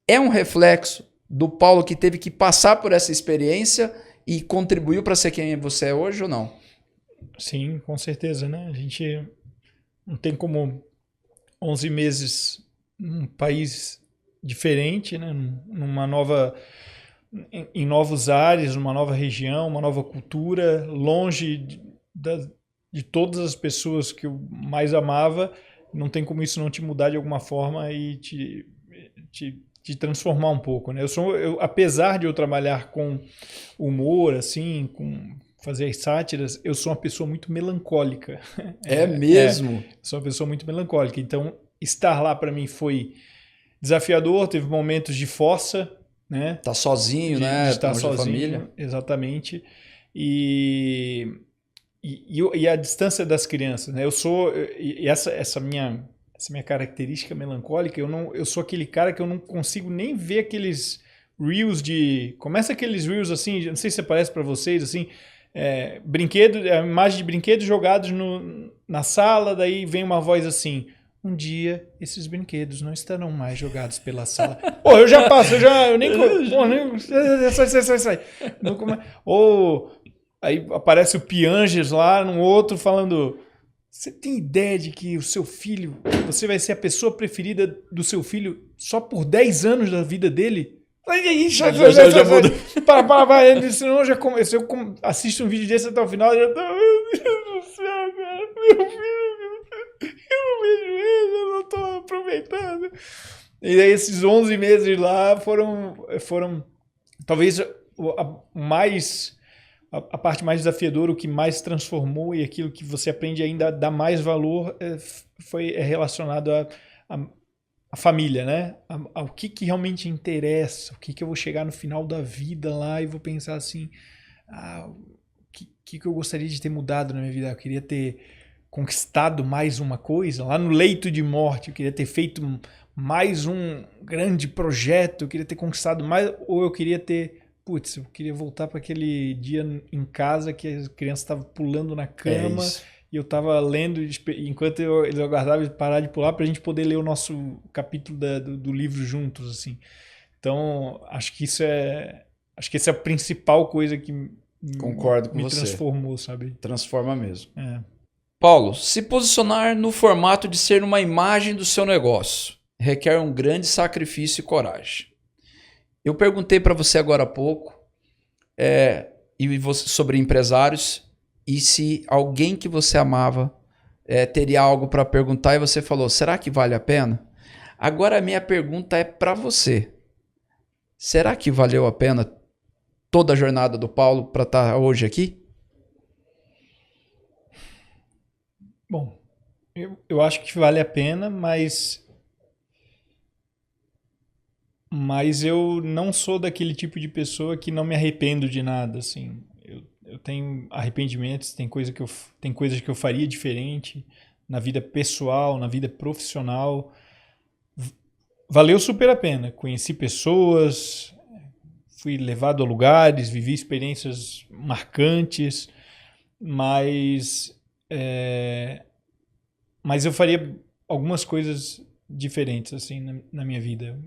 é um reflexo do Paulo que teve que passar por essa experiência e contribuiu para ser quem você é hoje ou não?
Sim, com certeza, né? A gente não tem como 11 meses num país diferente, né? Em novos ares, numa nova região, uma nova cultura, longe de todas as pessoas que eu mais amava, não tem como isso não te mudar de alguma forma e te transformar um pouco, né? Apesar de eu trabalhar com humor, assim, com fazer as sátiras, eu sou uma pessoa muito melancólica.
É mesmo?
Sou uma pessoa muito melancólica. Então, estar lá para mim foi desafiador, teve momentos de fossa, né?
Tá sozinho, né?
De estar sozinho, família. Exatamente. E a distância das crianças, né? Essa minha característica melancólica, eu sou aquele cara que eu não consigo nem ver aqueles reels começa aqueles reels assim, não sei se aparece para vocês, assim, a imagem de brinquedos jogados na sala, daí vem uma voz assim: um dia esses brinquedos não estarão mais jogados pela sala. Pô, eu já passo, eu nem... Sai. Ou aí aparece o Pianges lá, num outro, falando: você tem ideia de que o seu filho, você vai ser a pessoa preferida do seu filho só por 10 anos da vida dele? Já muda. Para, senão se eu assisto um vídeo desse até o final, eu já tô... Meu Deus do céu, cara, meu filho, eu não vejo ele, eu não tô aproveitando. E aí esses 11 meses lá foram talvez o mais a parte mais desafiadora, o que mais transformou e aquilo que você aprende ainda a dar mais valor é relacionado à família, né? Ao que realmente interessa, o que eu vou chegar no final da vida lá e vou pensar assim, o que eu gostaria de ter mudado na minha vida? Eu queria ter conquistado mais uma coisa, lá no leito de morte, eu queria ter feito mais um grande projeto, eu queria ter conquistado mais, ou eu queria ter, eu queria voltar para aquele dia em casa que as crianças estavam pulando na cama e eu estava lendo, enquanto eles aguardavam parar de pular para a gente poder ler o nosso capítulo do livro juntos, assim. Então, acho que essa é a principal coisa que
Concordo com
me
você.
transformou, sabe?
Transforma mesmo.
É.
Paulo, se posicionar no formato de ser uma imagem do seu negócio requer um grande sacrifício e coragem. Eu perguntei para você agora há pouco sobre empresários e se alguém que você amava teria algo para perguntar e você falou, será que vale a pena? Agora a minha pergunta é para você. Será que valeu a pena toda a jornada do Paulo para estar hoje aqui?
Bom, eu acho que vale a pena, mas eu não sou daquele tipo de pessoa que não me arrependo de nada, assim. Eu tenho arrependimentos, tem coisas que eu faria diferente na vida pessoal, na vida profissional. Valeu super a pena. Conheci pessoas, fui levado a lugares, vivi experiências marcantes, mas eu faria algumas coisas diferentes assim na minha vida,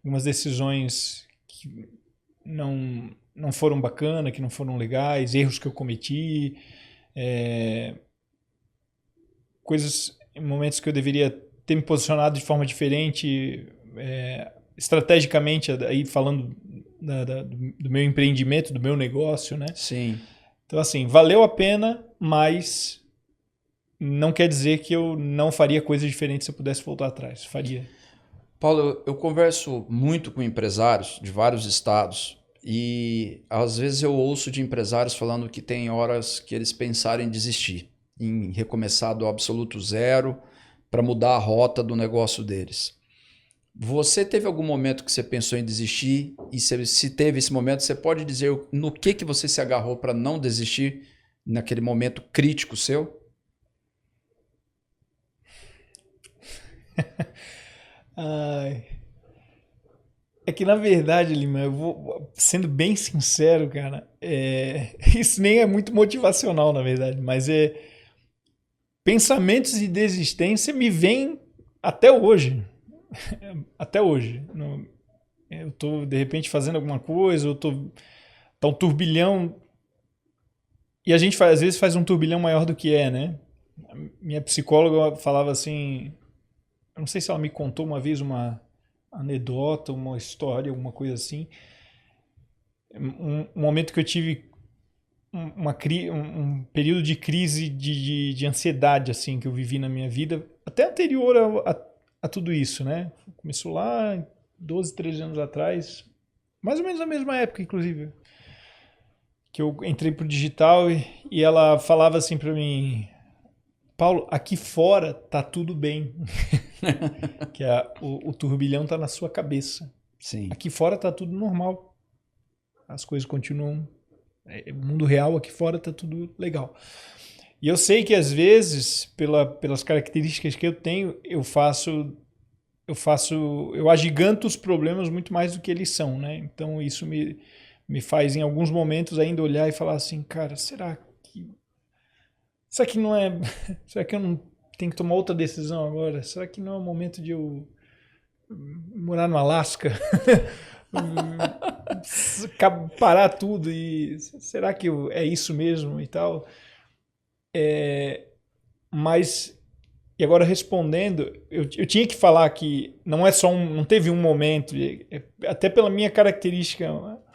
algumas decisões que não foram bacanas, que não foram legais, erros que eu cometi, coisas, momentos que eu deveria ter me posicionado de forma diferente, estrategicamente, aí falando do meu empreendimento, do meu negócio, né?
Sim.
Então, assim, valeu a pena, mas não quer dizer que eu não faria coisas diferentes se eu pudesse voltar atrás. Faria.
Paulo, eu converso muito com empresários de vários estados e às vezes eu ouço de empresários falando que tem horas que eles pensaram em desistir, em recomeçar do absoluto zero para mudar a rota do negócio deles. Você teve algum momento que você pensou em desistir? E se teve esse momento, você pode dizer no que você se agarrou para não desistir naquele momento crítico seu?
É que na verdade, Lima, eu vou sendo bem sincero, cara, isso nem é muito motivacional, na verdade, mas pensamentos de desistência me vêm até hoje. Até hoje. Eu tô, de repente, fazendo alguma coisa, tá um turbilhão. E a gente às vezes faz um turbilhão maior do que né? Minha psicóloga falava assim, eu não sei se ela me contou uma vez uma anedota, uma história, alguma coisa assim. Um momento que eu tive um período de crise de ansiedade assim que eu vivi na minha vida, até anterior a tudo isso, né? Começou lá 12, 13 anos atrás, mais ou menos na mesma época, inclusive, que eu entrei pro digital e ela falava assim para mim, Paulo, aqui fora tá tudo bem. Que o turbilhão tá na sua cabeça.
Sim.
Aqui fora tá tudo normal. As coisas continuam. O mundo real aqui fora tá tudo legal. E eu sei que às vezes, pelas características que eu tenho, eu agiganto os problemas muito mais do que eles são, né? Então isso me faz em alguns momentos ainda olhar e falar assim, cara, será que não é... Será que eu não tenho que tomar outra decisão agora? Será que não é o momento de eu morar no Alasca? Parar tudo e... Será que é isso mesmo e tal? Mas... E agora respondendo, eu tinha que falar que não é só não teve um momento, até pela minha característica,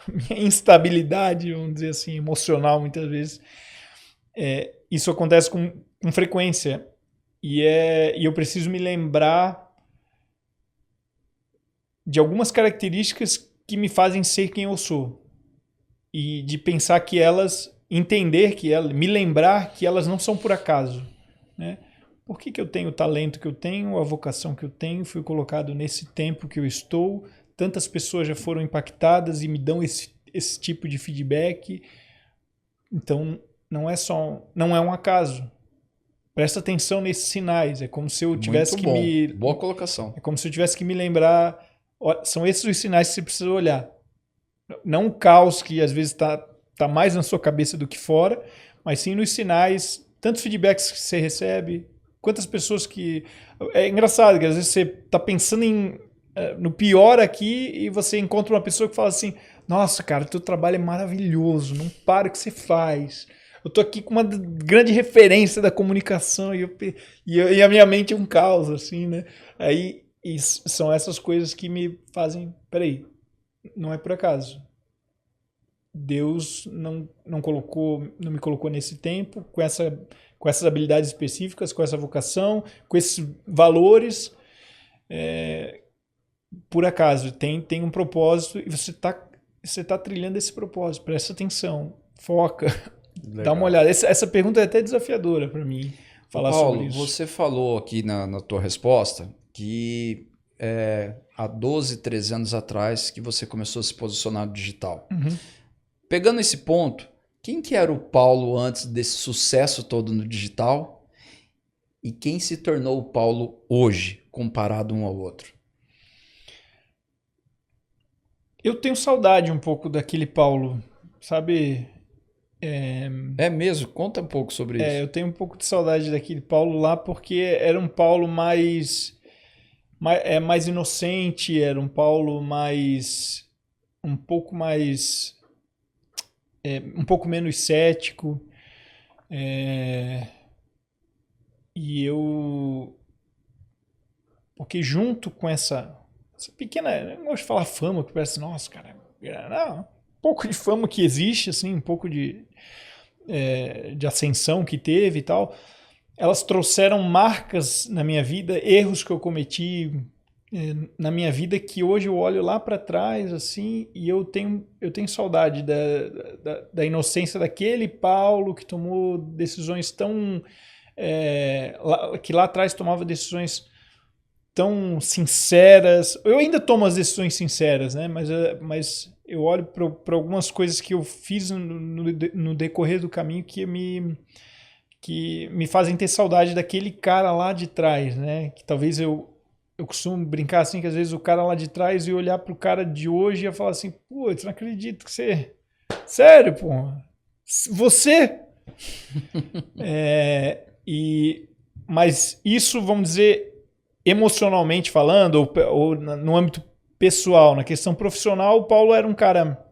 minha instabilidade, vamos dizer assim, emocional muitas vezes, isso acontece com frequência e eu preciso me lembrar de algumas características que me fazem ser quem eu sou. e de pensar que elas, entender que elas, me lembrar que elas não são por acaso, né? Por que eu tenho o talento que eu tenho, a vocação que eu tenho, fui colocado nesse tempo que eu estou, tantas pessoas já foram impactadas e me dão esse tipo de feedback. Então, não é um acaso. Presta atenção nesses sinais. É como se eu tivesse
Boa colocação.
É como se eu tivesse que me lembrar. São esses os sinais que você precisa olhar. Não o caos que às vezes tá mais na sua cabeça do que fora, mas sim nos sinais, tantos feedbacks que você recebe, quantas pessoas que... É engraçado que às vezes você está pensando no pior aqui e você encontra uma pessoa que fala assim: nossa, cara, teu trabalho é maravilhoso, não para o que você faz. Eu tô aqui com uma grande referência da comunicação e a minha mente é um caos, assim, né? Aí são essas coisas que me fazem... Peraí, não é por acaso. Deus não me colocou nesse tempo, com essas habilidades específicas, com essa vocação, com esses valores, por acaso. Tem um propósito e você tá trilhando esse propósito. Presta atenção, foca,
Legal.
dá uma olhada. Essa pergunta é até desafiadora para mim, falar
Paulo,
sobre isso.
você falou aqui na tua resposta que há 12, 13 anos atrás que você começou a se posicionar no digital.
Uhum.
Pegando esse ponto, quem que era o Paulo antes desse sucesso todo no digital e quem se tornou o Paulo hoje, comparado um ao outro?
Eu tenho saudade um pouco daquele Paulo, sabe?
É mesmo? Conta um pouco sobre isso.
Eu tenho um pouco de saudade daquele Paulo lá, porque era um Paulo mais inocente, era um Paulo um pouco menos cético. Porque junto com essa pequena, eu não gosto de falar fama, que parece, nossa, cara, não, um pouco de fama que existe, assim, um pouco de ascensão que teve e tal, elas trouxeram marcas na minha vida, erros que eu cometi na minha vida, que hoje eu olho lá para trás, assim, e eu tenho saudade da inocência daquele Paulo que tomou decisões tão... que lá atrás tomava decisões tão sinceras. Eu ainda tomo as decisões sinceras, né? Mas eu olho para algumas coisas que eu fiz no decorrer do caminho que me fazem ter saudade daquele cara lá de trás, né? Que talvez eu costumo brincar assim, que às vezes o cara lá de trás e olhar pro cara de hoje e falar assim: putz, não acredito que você... Sério, pô? Você? Mas isso, vamos dizer, emocionalmente falando, ou no âmbito pessoal, na questão profissional, o Paulo era um cara...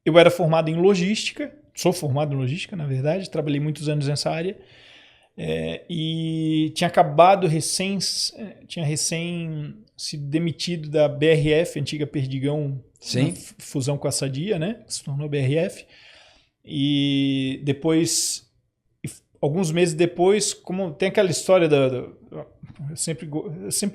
eu era formado em logística, sou formado em logística, na verdade, trabalhei muitos anos nessa área, e tinha recém se demitido da BRF, antiga Perdigão,
Sim.
Fusão com a Sadia, né? Se tornou BRF. E depois, alguns meses depois, como tem aquela história eu sempre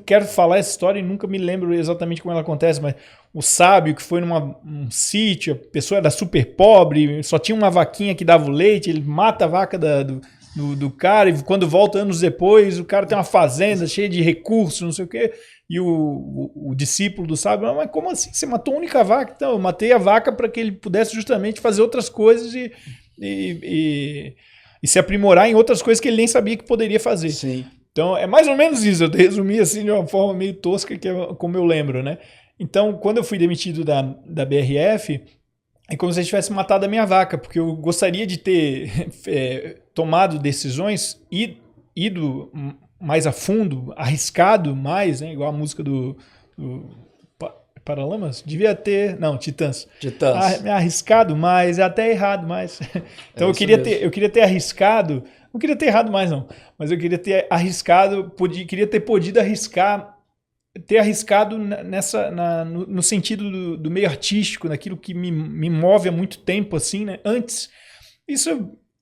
quero falar essa história e nunca me lembro exatamente como ela acontece, mas o sábio que foi num sítio, a pessoa era super pobre, só tinha uma vaquinha que dava o leite, ele mata a vaca do cara, e quando volta anos depois, o cara tem uma fazenda cheia de recursos, não sei o quê, e o discípulo do sábio: mas como assim? Você matou a única vaca? Então, eu matei a vaca para que ele pudesse justamente fazer outras coisas e se aprimorar em outras coisas que ele nem sabia que poderia fazer.
Sim.
Então, é mais ou menos isso. Eu resumi assim de uma forma meio tosca, que é como eu lembro, né? Então, quando eu fui demitido da BRF, é como se eu tivesse matado a minha vaca, porque eu gostaria de ter tomado decisões e ido mais a fundo, arriscado mais, né? Igual a música do Paralamas? Devia ter... Não, Titãs. Arriscado mais, até errado mais. Então eu queria ter arriscado... Não queria ter errado mais, não. Mas eu queria ter arriscado, queria ter podido arriscar, ter arriscado no sentido do meio artístico, naquilo que me move há muito tempo, assim, né? Antes.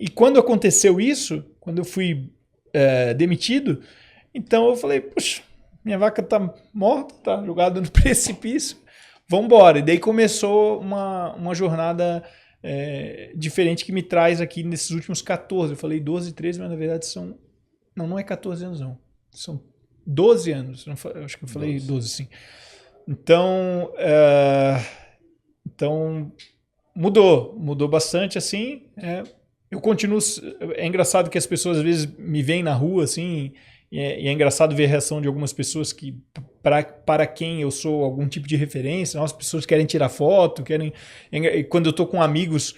E quando aconteceu isso, quando eu fui demitido, então eu falei: puxa, minha vaca tá morta, tá jogada no precipício, vamos embora. E daí começou uma jornada diferente que me traz aqui nesses últimos 14. Eu falei 12, 13, mas na verdade são... Não é 14 anos, não. São 12 anos. Eu acho que eu falei 12 sim. Então, mudou bastante, assim. Eu continuo... É engraçado que as pessoas às vezes me veem na rua, assim, e é engraçado ver a reação de algumas pessoas que, para quem eu sou algum tipo de referência, as pessoas querem tirar foto, quando eu estou com amigos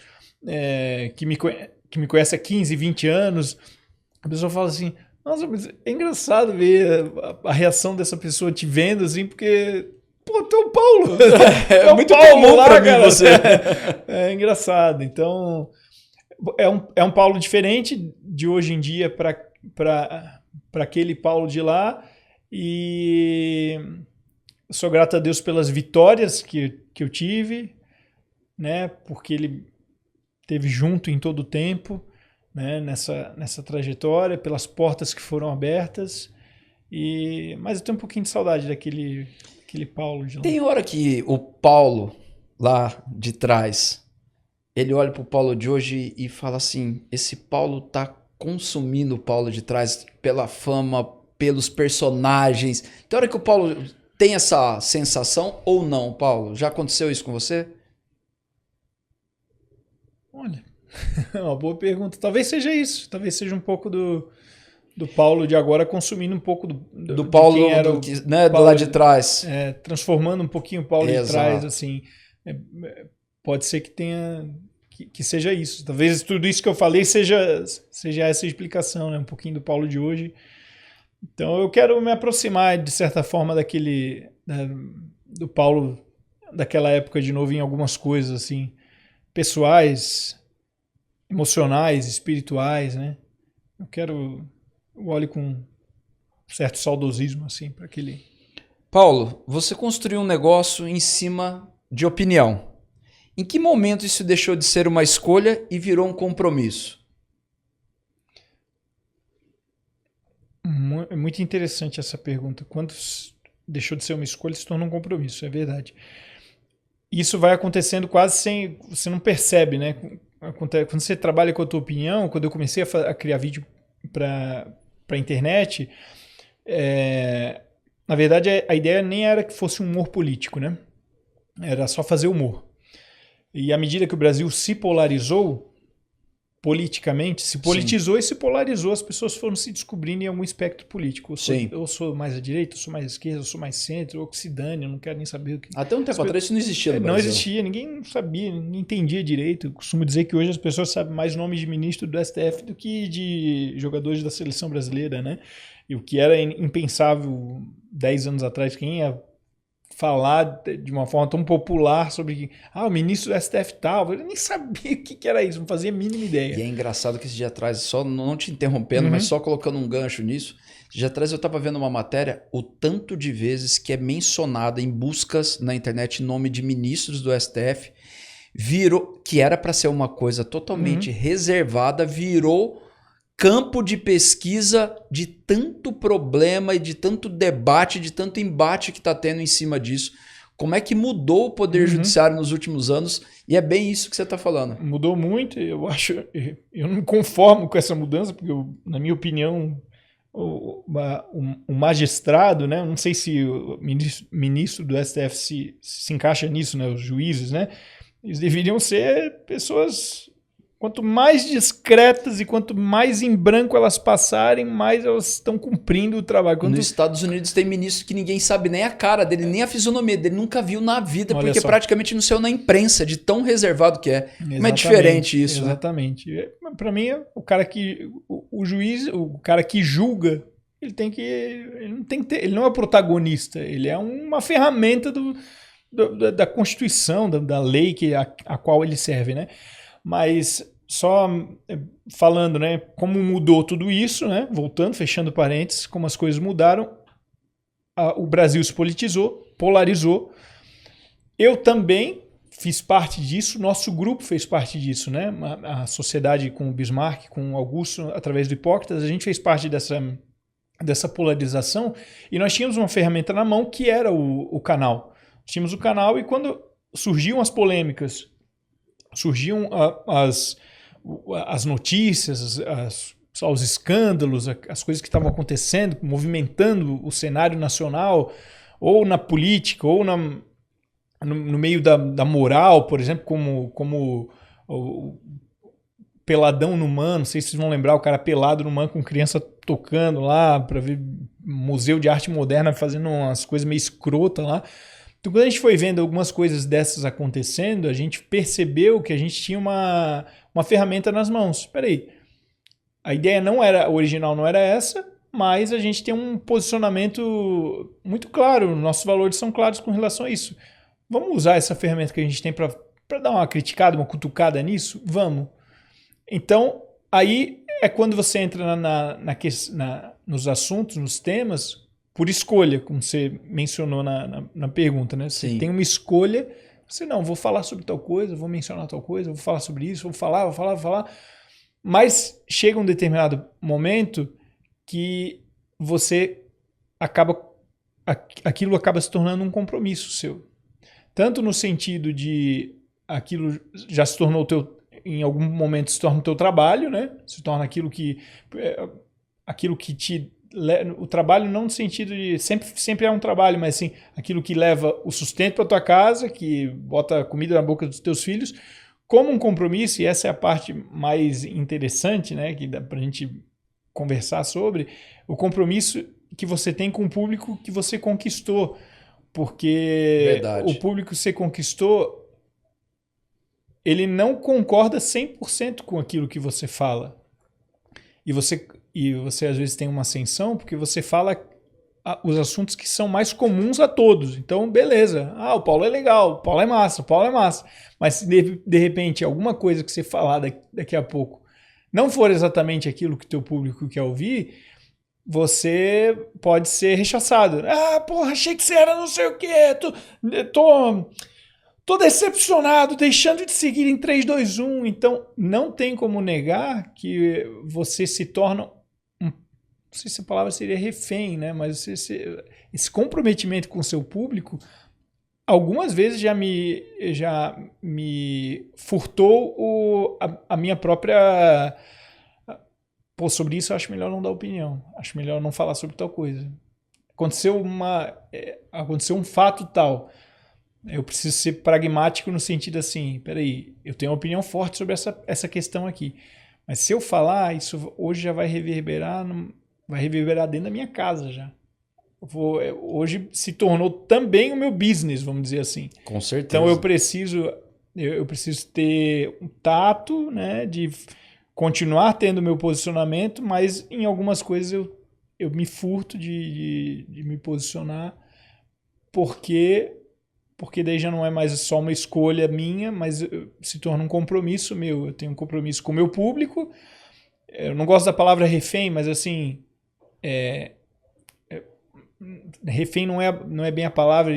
que me conhecem há 15, 20 anos, a pessoa fala assim, nossa, mas é engraçado ver a reação dessa pessoa te vendo, assim, porque... Pô, tu é o Paulo!
É muito comum pra mim você.
É engraçado. Então, é um Paulo diferente de hoje em dia para aquele Paulo de lá. E sou grato a Deus pelas vitórias que eu tive, né? Porque Ele esteve junto em todo o tempo, né? Nessa trajetória, pelas portas que foram abertas. Mas eu tenho um pouquinho de saudade daquele Paulo de lá.
Tem hora que o Paulo lá de trás, ele olha pro Paulo de hoje e fala assim, esse Paulo tá consumindo o Paulo de trás pela fama, pelos personagens. Tem hora que o Paulo tem essa sensação ou não, Paulo? Já aconteceu isso com você?
Olha, é uma boa pergunta. Talvez seja isso. Talvez seja um pouco do Paulo de agora consumindo um pouco
do Paulo
quem era
né, do lado de trás.
Transformando um pouquinho o Paulo de
Exato.
trás, assim. Pode ser que tenha... Que seja isso. Talvez tudo isso que eu falei seja essa explicação, né? Um pouquinho do Paulo de hoje. Então eu quero me aproximar, de certa forma, do Paulo daquela época de novo em algumas coisas, assim, pessoais, emocionais, espirituais, né? Eu olho com um certo saudosismo, assim, para aquele...
Paulo, você construiu um negócio em cima de opinião. Em que momento isso deixou de ser uma escolha e virou um compromisso?
É muito interessante essa pergunta. Quando deixou de ser uma escolha, se torna um compromisso, é verdade. Isso vai acontecendo quase sem... Você não percebe, né? Quando você trabalha com a tua opinião, quando eu comecei a criar vídeo para a internet, na verdade a ideia nem era que fosse um humor político, né? Era só fazer humor. E à medida que o Brasil se polarizou politicamente, se politizou e se polarizou, as pessoas foram se descobrindo em algum espectro político. Eu sou mais à direita, eu sou mais à esquerda, eu sou mais centro, ou que se dane, eu não quero nem saber o que...
Até um tempo atrás isso não existia no Brasil.
Não existia, ninguém sabia, ninguém entendia direito. Eu costumo dizer que hoje as pessoas sabem mais nomes de ministro do STF do que de jogadores da seleção brasileira, né? E o que era impensável 10 anos atrás, quem ia falar de uma forma tão popular sobre o ministro do STF tal, eu nem sabia o que era isso, não fazia a mínima ideia.
E é engraçado que esse dia atrás, só não te interrompendo, mas só colocando um gancho nisso, esse dia atrás eu estava vendo uma matéria, o tanto de vezes que é mencionada em buscas na internet nome de ministros do STF, virou, que era para ser uma coisa totalmente reservada, virou campo de pesquisa de tanto problema e de tanto debate, de tanto embate que está tendo em cima disso. Como é que mudou o Poder Judiciário nos últimos anos? E é bem isso que você está falando.
Mudou muito, eu não me conformo com essa mudança, porque na minha opinião, o magistrado, né, não sei se o ministro do STF se encaixa nisso, né, os juízes, né, eles deveriam ser pessoas... Quanto mais discretas e quanto mais em branco elas passarem, mais elas estão cumprindo o trabalho.
Nos Estados Unidos tem ministro que ninguém sabe nem a cara dele, nem a fisionomia dele, nunca viu na vida, porque praticamente não saiu na imprensa, de tão reservado que é. Como é diferente isso,
exatamente. Né? Para mim, o cara que... O juiz, o cara que julga, ele não é o protagonista, ele é uma ferramenta da Constituição, da lei a qual ele serve, né? Mas só falando, né, como mudou tudo isso, né, voltando, fechando parênteses, como as coisas mudaram, o Brasil se politizou, polarizou. Eu também fiz parte disso, nosso grupo fez parte disso, né? A sociedade com o Bismarck, com o Augusto, através do Hipócritas, a gente fez parte dessa polarização e nós tínhamos uma ferramenta na mão que era o canal. Tínhamos o canal e quando surgiam as polêmicas, surgiam as notícias, os escândalos, as coisas que estavam acontecendo, movimentando o cenário nacional, ou na política, ou no meio da moral, por exemplo, como o peladão no MAN, não sei se vocês vão lembrar, o cara pelado no MAN com criança tocando lá, para ver Museu de Arte Moderna fazendo umas coisas meio escrotas lá. Então, quando a gente foi vendo algumas coisas dessas acontecendo, a gente percebeu que a gente tinha uma ferramenta nas mãos. Espera aí, a ideia original não era essa, mas a gente tem um posicionamento muito claro, nossos valores são claros com relação a isso. Vamos usar essa ferramenta que a gente tem para dar uma criticada, uma cutucada nisso? Vamos. Então, aí é quando você entra nos assuntos, nos temas, por escolha, como você mencionou na pergunta, né? Você tem uma escolha, você não, vou falar sobre tal coisa, vou mencionar tal coisa, vou falar sobre isso, vou falar. Mas chega um determinado momento que aquilo acaba se tornando um compromisso seu. Tanto no sentido de aquilo já se tornou em algum momento se torna o teu trabalho, né? Se torna aquilo que te o trabalho não no sentido de sempre é um trabalho, mas assim, aquilo que leva o sustento para tua casa, que bota comida na boca dos teus filhos, como um compromisso, e essa é a parte mais interessante, né, que dá pra gente conversar sobre, o compromisso que você tem com o público que você conquistou, porque o público que você conquistou, ele não concorda 100% com aquilo que você fala. E você às vezes tem uma ascensão porque você fala os assuntos que são mais comuns a todos. Então, beleza. O Paulo é legal, o Paulo é massa, Mas se de repente alguma coisa que você falar daqui a pouco não for exatamente aquilo que o teu público quer ouvir, você pode ser rechaçado. Achei que você era não sei o quê. Tô decepcionado, deixando de seguir em 3, 2, 1. Então, não tem como negar que você se torna, não sei se a palavra seria refém, né? Mas esse comprometimento com o seu público, algumas vezes já me furtou a minha própria... sobre isso eu acho melhor não dar opinião. Acho melhor não falar sobre tal coisa. Aconteceu um fato tal... Eu preciso ser pragmático no sentido assim, peraí, eu tenho uma opinião forte sobre essa questão aqui. Mas se eu falar, isso hoje já vai reverberar dentro da minha casa já. Hoje se tornou também o meu business, vamos dizer assim.
Com certeza.
Então eu preciso ter um tato, né, de continuar tendo o meu posicionamento, mas em algumas coisas eu me furto de me posicionar porque daí já não é mais só uma escolha minha, mas se torna um compromisso meu. Eu tenho um compromisso com o meu público. Eu não gosto da palavra refém, mas assim, refém não é bem a palavra,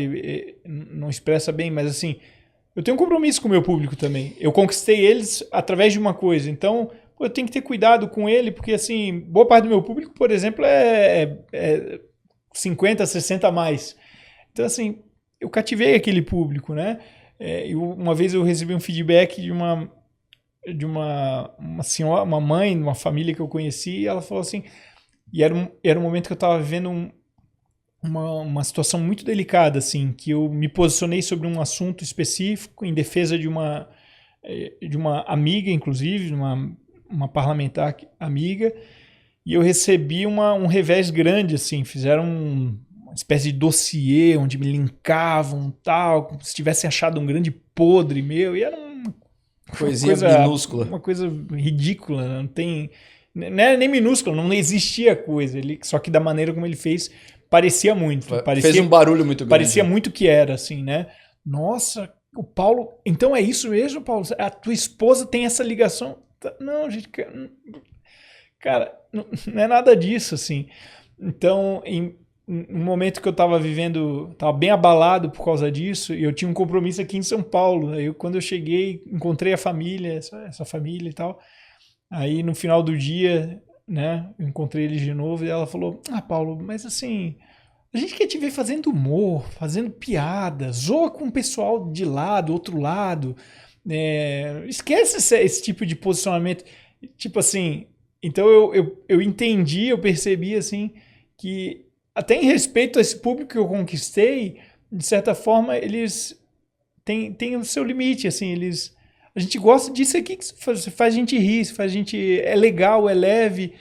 não expressa bem, mas assim, eu tenho um compromisso com o meu público também. Eu conquistei eles através de uma coisa, então eu tenho que ter cuidado com ele, porque assim, boa parte do meu público, por exemplo, é 50, 60 a mais. Então assim, eu cativei aquele público, né? Uma vez eu recebi um feedback de uma senhora, uma mãe, de uma família que eu conheci, e ela falou assim, e era um momento que eu estava vivendo uma situação muito delicada, assim, que eu me posicionei sobre um assunto específico em defesa de uma amiga, inclusive, uma parlamentar amiga, e eu recebi um revés grande, assim, fizeram uma espécie de dossiê onde me linkavam tal, como se tivessem achado um grande podre meu, e era uma coisa minúscula. Uma coisa ridícula, não tem... Não é nem minúscula, não existia coisa, só que da maneira como ele fez, parecia muito.
Fez um barulho muito grande.
Parecia muito que era, assim, né? Nossa, o Paulo... Então é isso mesmo, Paulo? A tua esposa tem essa ligação? Não, gente... Cara, não é nada disso, assim. Então, no momento que eu estava vivendo, estava bem abalado por causa disso, e eu tinha um compromisso aqui em São Paulo. Aí quando eu cheguei, encontrei a família, essa família e tal. Aí no final do dia, né, eu encontrei eles de novo e ela falou: Paulo, mas assim, A gente quer te ver fazendo humor, fazendo piada, zoa com o pessoal de lado, outro lado. Esquece esse tipo de posicionamento. Tipo assim, então eu entendi, eu percebi assim, que até em respeito a esse público que eu conquistei, de certa forma, eles têm o seu limite, assim, a gente gosta disso aqui que faz a gente rir, faz a gente, é legal, é leve.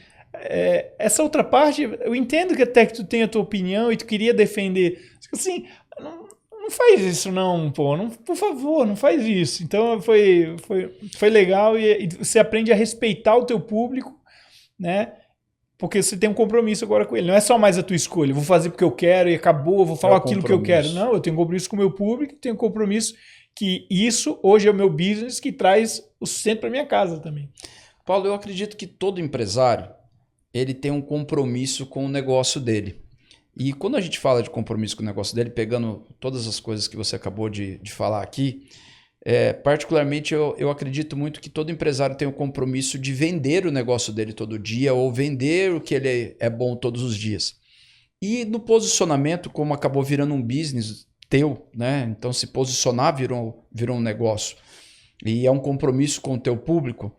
Essa outra parte, eu entendo que até que tu tem a tua opinião e tu queria defender. Assim, não faz isso não, pô. Não, por favor, não faz isso. Então foi legal e você aprende a respeitar o teu público, né? Porque você tem um compromisso agora com ele. Não é só mais a tua escolha. Eu vou fazer porque eu quero e acabou, eu vou falar aquilo que eu quero. Não, eu tenho um compromisso com o meu público, tenho um compromisso que isso hoje é o meu business que traz o sustento para minha casa também.
Paulo, eu acredito que todo empresário ele tem um compromisso com o negócio dele. E quando a gente fala de compromisso com o negócio dele, pegando todas as coisas que você acabou de falar aqui, particularmente eu acredito muito que todo empresário tem o compromisso de vender o negócio dele todo dia ou vender o que ele é bom todos os dias. E no posicionamento, como acabou virando um business teu, né? Então se posicionar virou um negócio e é um compromisso com o teu público.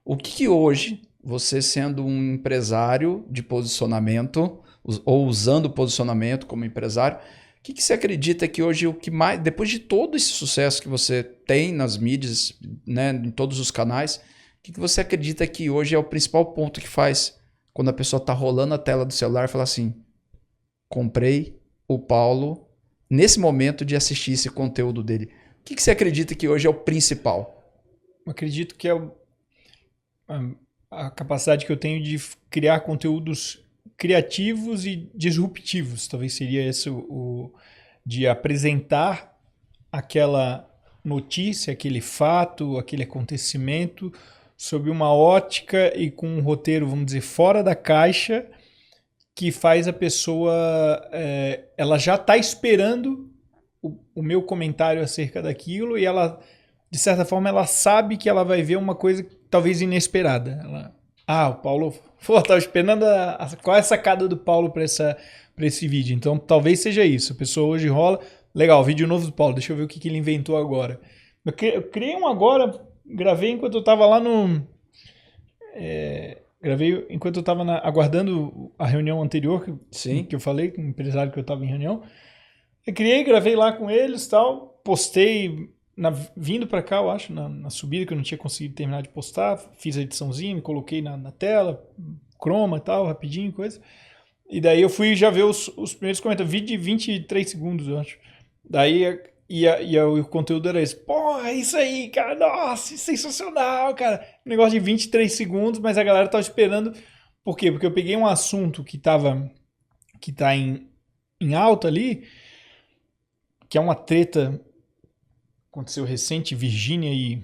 O que hoje, você sendo um empresário de posicionamento ou usando o posicionamento como empresário, o que você acredita que hoje o que mais, depois de todo esse sucesso que você tem nas mídias, né, em todos os canais, o que você acredita que hoje é o principal ponto que faz quando a pessoa está rolando a tela do celular e fala assim, comprei o Paulo nesse momento de assistir esse conteúdo dele. O que você acredita que hoje é o principal?
Eu acredito que é a capacidade que eu tenho de criar conteúdos criativos e disruptivos. Talvez seria esse de apresentar aquela notícia, aquele fato, aquele acontecimento sob uma ótica e com um roteiro, vamos dizer, fora da caixa, que faz a pessoa, ela já está esperando o meu comentário acerca daquilo e ela, de certa forma, ela sabe que ela vai ver uma coisa talvez inesperada. O Paulo, estava esperando qual é a sacada do Paulo para esse vídeo. Então, talvez seja isso. A pessoa hoje rola, legal, vídeo novo do Paulo, deixa eu ver o que ele inventou agora. Eu criei um agora, gravei enquanto eu estava lá no... Gravei enquanto eu estava aguardando a reunião anterior que eu falei, com o empresário que eu estava em reunião. Eu gravei lá com eles e tal, postei vindo para cá, eu acho, na subida, que eu não tinha conseguido terminar de postar, fiz a ediçãozinha, me coloquei na tela, croma e tal, rapidinho, coisa. E daí eu fui já ver os primeiros comentários, vídeo de 23 segundos, eu acho. Daí o conteúdo era esse. Porra, isso aí, cara, nossa, sensacional, cara. Um negócio de 23 segundos, mas a galera tava esperando. Por quê? Porque eu peguei um assunto que tá em alta ali, que é uma treta, aconteceu recente, Virgínia e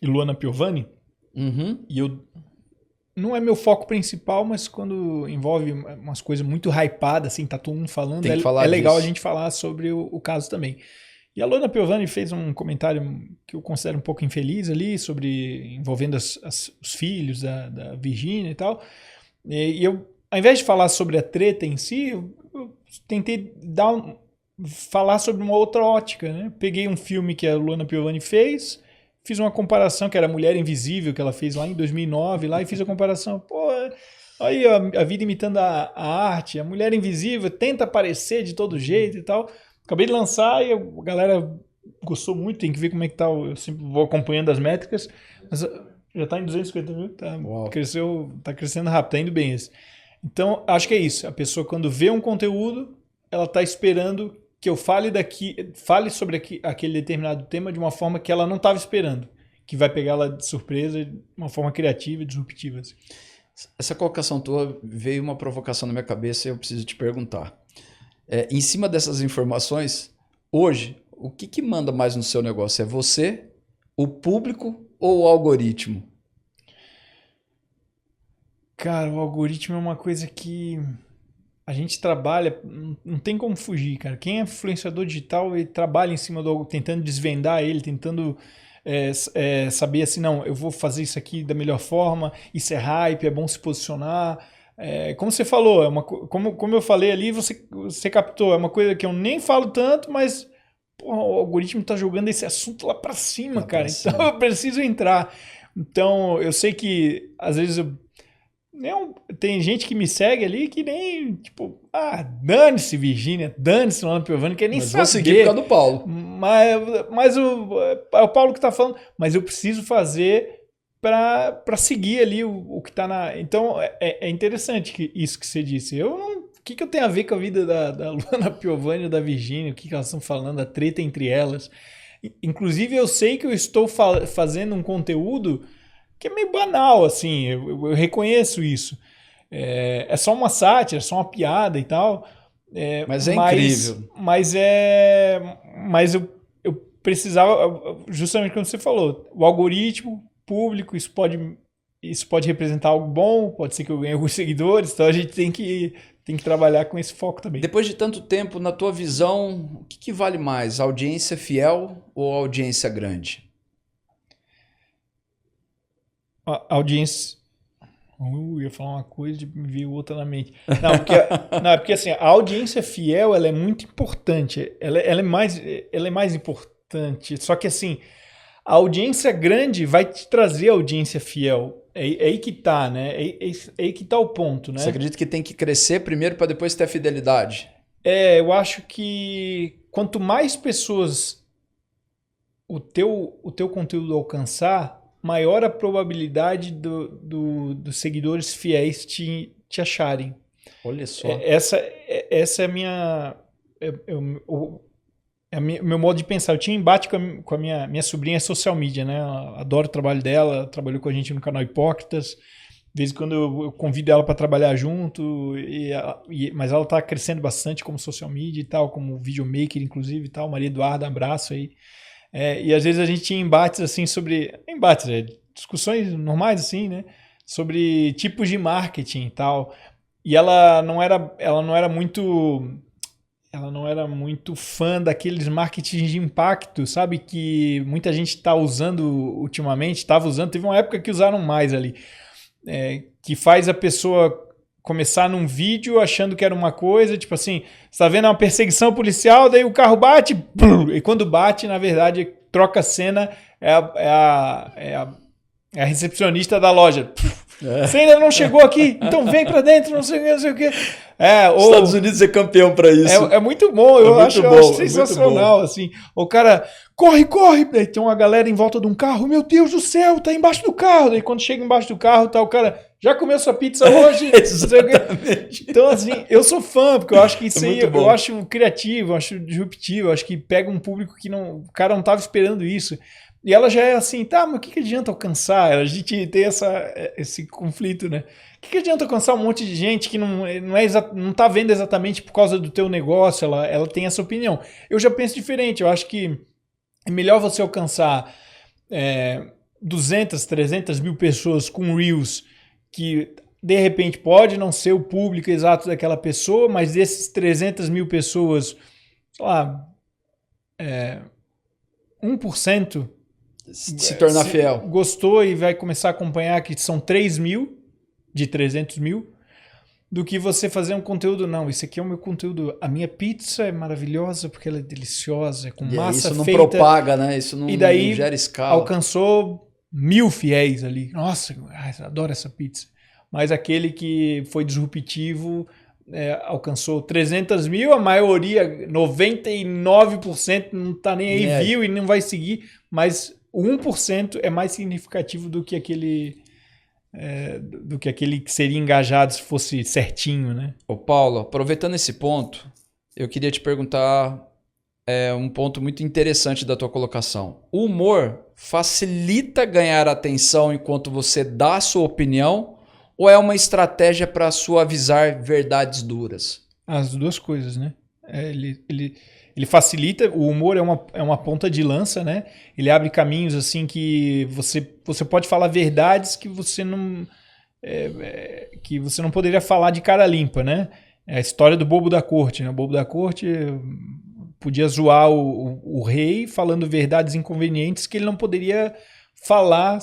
Luana Piovani.
Uhum.
E não é meu foco principal, mas quando envolve umas coisas muito hypadas, assim, tá todo mundo falando, é legal a gente falar sobre o caso também. E a Luana Piovani fez um comentário que eu considero um pouco infeliz ali, envolvendo os filhos da Virgínia e tal. E eu, ao invés de falar sobre a treta em si, eu tentei falar sobre uma outra ótica, né? Peguei um filme que a Luana Piovani fez, fiz uma comparação, que era Mulher Invisível, que ela fez lá em 2009, lá, e fiz a comparação. Pô, aí a vida imitando a arte, a Mulher Invisível tenta aparecer de todo jeito e tal. Acabei de lançar e a galera gostou muito, tem que ver como é que tá, eu sempre vou acompanhando as métricas, mas já tá em 250 mil, tá crescendo rápido, tá indo bem esse. Então, acho que é isso, a pessoa quando vê um conteúdo, ela tá esperando que eu fale sobre aquele determinado tema de uma forma que ela não estava esperando, que vai pegar ela de surpresa de uma forma criativa e disruptiva. Assim.
Essa colocação tua veio uma provocação na minha cabeça e eu preciso te perguntar. Em cima dessas informações, hoje, o que manda mais no seu negócio? É você, o público ou o algoritmo?
Cara, o algoritmo é uma coisa que a gente trabalha, não tem como fugir, cara. Quem é influenciador digital, ele trabalha em cima do algoritmo, tentando desvendar ele, tentando saber assim, não, eu vou fazer isso aqui da melhor forma, isso é hype, é bom se posicionar. como você falou, como eu falei ali, você captou, é uma coisa que eu nem falo tanto, mas pô, o algoritmo está jogando esse assunto lá para cima, cara. Então eu preciso entrar. Então eu sei que às vezes tem gente que me segue ali que nem, tipo, dane-se Virgínia, dane-se Luana Piovani, que nem saber.
Vou seguir por causa do Paulo.
Mas é o Paulo que está falando, mas eu preciso fazer para seguir ali o que está na... Então, é interessante isso que você disse. O que eu tenho a ver com a vida da Luana Piovani ou da Virgínia? O que elas estão falando? A treta entre elas. Inclusive, eu sei que eu estou fazendo um conteúdo que é meio banal, assim. Eu reconheço isso. É só uma sátira, é só uma piada e tal.
Mas é incrível.
Mas eu precisava, justamente como você falou, o algoritmo público, isso pode representar algo bom, pode ser que eu ganhe alguns seguidores, então a gente tem que trabalhar com esse foco também.
Depois de tanto tempo, na tua visão, o que vale mais, audiência fiel ou audiência grande?
A audiência... Eu ia falar uma coisa e me veio outra na mente. Porque assim, a audiência fiel, ela é muito importante, ela é mais importante, só que assim, a audiência grande vai te trazer a audiência fiel. É aí que tá, né? É aí que tá o ponto, né?
Você acredita que tem que crescer primeiro para depois ter a fidelidade?
Eu acho que quanto mais pessoas o teu conteúdo alcançar, maior a probabilidade dos seguidores fiéis te acharem.
Olha só.
Essa é a minha... meu modo de pensar. Eu tinha embate com a minha sobrinha social media, né? Eu adoro o trabalho dela, trabalhou com a gente no canal Hipócritas. De vez em quando eu convido ela para trabalhar junto, mas ela está crescendo bastante como social media e tal, como videomaker, inclusive e tal. Maria Eduarda, abraço aí. E às vezes a gente tinha embates assim discussões normais assim, né? Sobre tipos de marketing e tal. E ela não era muito fã daqueles marketings de impacto, sabe? Que muita gente está usando ultimamente, estava usando, teve uma época que usaram mais ali, que faz a pessoa começar num vídeo achando que era uma coisa, tipo assim, você está vendo uma perseguição policial, daí o carro bate, e quando bate, na verdade, troca a cena, é a recepcionista da loja. Você ainda não chegou aqui, então vem pra dentro, não sei o que.
Os Estados Unidos é campeão pra isso.
É muito bom, eu acho sensacional. Assim. O cara, corre! Daí tem uma galera em volta de um carro, meu Deus do céu, tá embaixo do carro. Daí quando chega embaixo do carro, tá o cara, já comeu sua pizza hoje?
Exatamente.
Então, assim, eu sou fã, porque eu acho que isso aí eu acho criativo, eu acho disruptivo, eu acho que pega um público que o cara não tava esperando isso. E ela já é assim, tá, mas o que adianta alcançar? A gente tem esse conflito, né? O que adianta alcançar um monte de gente que não tá vendo exatamente por causa do teu negócio? Ela tem essa opinião. Eu já penso diferente, eu acho que é melhor você alcançar 200, 300 mil pessoas com Reels que, de repente, pode não ser o público exato daquela pessoa, mas desses 300 mil pessoas, sei lá, 1%...
se tornar fiel.
Gostou e vai começar a acompanhar, que são 3 mil de 300 mil, do que você fazer um conteúdo, não, isso aqui é o meu conteúdo, a minha pizza é maravilhosa porque ela é deliciosa, é com massa
isso não
feita.
Propaga, né? Isso não,
e daí
não gera escala.
Alcançou 1000 fiéis ali. Nossa, adoro essa pizza. Mas aquele que foi disruptivo alcançou 300 mil, a maioria, 99% não tá nem aí, viu e não vai seguir, mas o 1% é mais significativo do que aquele que seria engajado se fosse certinho, né?
Ô Paulo, aproveitando esse ponto, eu queria te perguntar um ponto muito interessante da tua colocação. O humor facilita ganhar atenção enquanto você dá a sua opinião ou é uma estratégia para suavizar verdades duras?
As duas coisas, né? Ele facilita, o humor é uma ponta de lança, né? Ele abre caminhos assim que você pode falar verdades que você não poderia falar de cara limpa, né? É a história do bobo da corte, né? O bobo da corte podia zoar o rei falando verdades inconvenientes que ele não poderia falar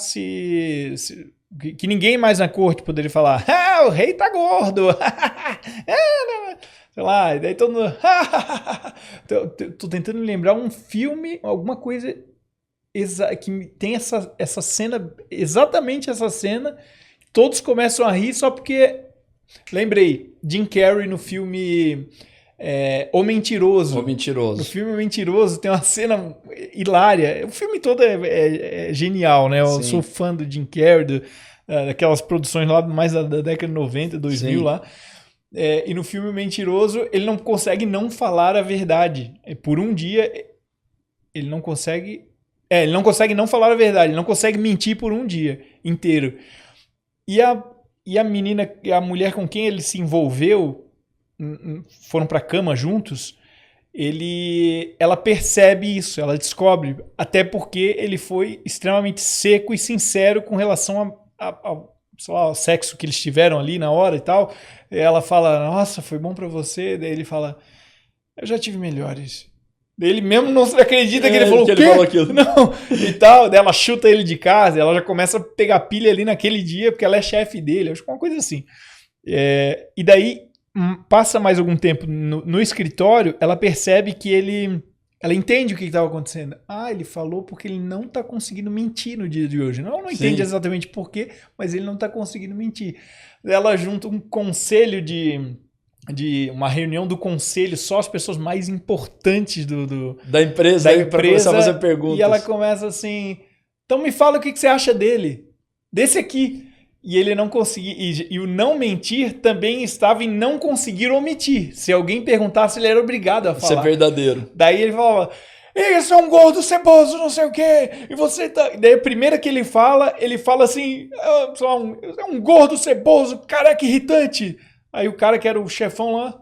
que ninguém mais na corte poderia falar, o rei tá gordo, sei lá, e daí todo mundo, tô tentando lembrar um filme, alguma coisa que tem essa cena, exatamente essa cena, todos começam a rir só porque, lembrei, Jim Carrey no filme O Mentiroso.
O Mentiroso.
No filme O Mentiroso tem uma cena hilária, o filme todo é genial, né? Eu sou fã do Jim Carrey, daquelas produções lá mais da década de 90, 2000 lá. E no filme O Mentiroso, ele não consegue não falar a verdade. Por um dia, ele não consegue não falar a verdade, ele não consegue mentir por um dia inteiro. E a menina, a mulher com quem ele se envolveu, foram pra cama juntos, ela percebe isso, ela descobre, até porque ele foi extremamente seco e sincero com relação ao sexo que eles tiveram ali na hora e tal. Ela fala, nossa, foi bom pra você. Daí ele fala, eu já tive melhores. Daí ele mesmo não acredita que ele falou o quê? Ele falou aquilo. Não, e tal. Daí ela chuta ele de casa, ela já começa a pegar pilha ali naquele dia, porque ela é chefe dele, acho que é uma coisa assim. E daí, passa mais algum tempo no escritório, ela percebe que ela entende o que estava acontecendo. Ele falou porque ele não está conseguindo mentir no dia de hoje. Não entende exatamente por quê, mas ele não está conseguindo mentir. Ela junta um conselho de uma reunião do conselho, só as pessoas mais importantes da empresa, para começar a fazer perguntas. E ela começa assim, então me fala o que você acha desse aqui. E ele não conseguia, e o não mentir também estava em não conseguir omitir. Se alguém perguntasse, ele era obrigado a falar. Isso é verdadeiro. Daí ele falava, isso é um gordo ceboso, não sei o quê, e você tá... Daí a primeira que ele fala assim, é um gordo ceboso, careca irritante. Aí o cara que era o chefão lá,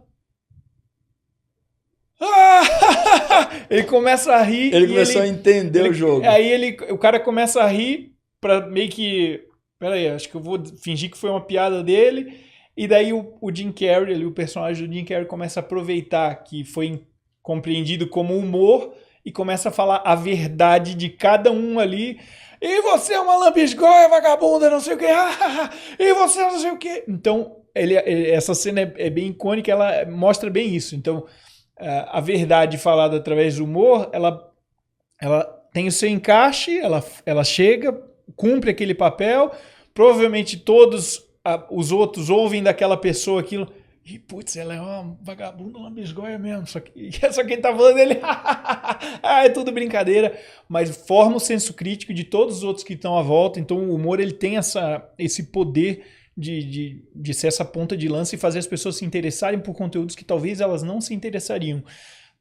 ele começa a rir. Ele começou a entender o jogo. Aí o cara começa a rir pra meio que... Peraí, acho que eu vou fingir que foi uma piada dele. E daí o Jim Carrey, o personagem do Jim Carrey, começa a aproveitar que foi compreendido como humor e começa a falar a verdade de cada um ali. E você é uma lambisgoia, vagabunda, não sei o quê. E você não sei o quê. Então, essa cena é bem icônica, ela mostra bem isso. Então, a verdade falada através do humor, ela tem o seu encaixe, ela chega, cumpre aquele papel. Provavelmente todos os outros ouvem daquela pessoa aquilo. E, putz, ela é uma vagabunda, uma bisgoia mesmo. Só que quem tá falando dele, é tudo brincadeira. Mas forma o senso crítico de todos os outros que estão à volta. Então o humor ele tem esse poder de ser essa ponta de lança e fazer as pessoas se interessarem por conteúdos que talvez elas não se interessariam.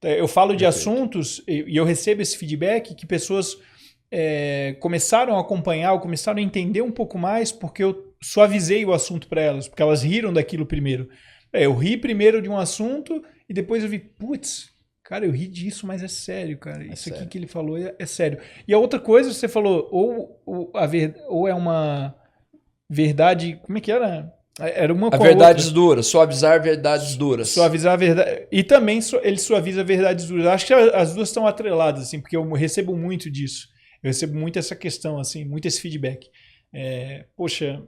Eu falo de assuntos e eu recebo esse feedback que pessoas... começaram a acompanhar, começaram a entender um pouco mais porque eu suavizei o assunto para elas, porque elas riram daquilo primeiro. Eu ri primeiro de um assunto e depois eu vi, putz, cara, eu ri disso, mas é sério, cara. Isso sério. Aqui que ele falou é sério. E a outra coisa, você falou, ou é uma verdade, como é que era? Era uma com
verdades duras, suavizar verdades duras.
Suavizar a verdade. E também ele suaviza verdades duras. Acho que as duas estão atreladas, assim, porque eu recebo muito disso. Eu recebo muito essa questão, assim, muito esse feedback. Poxa,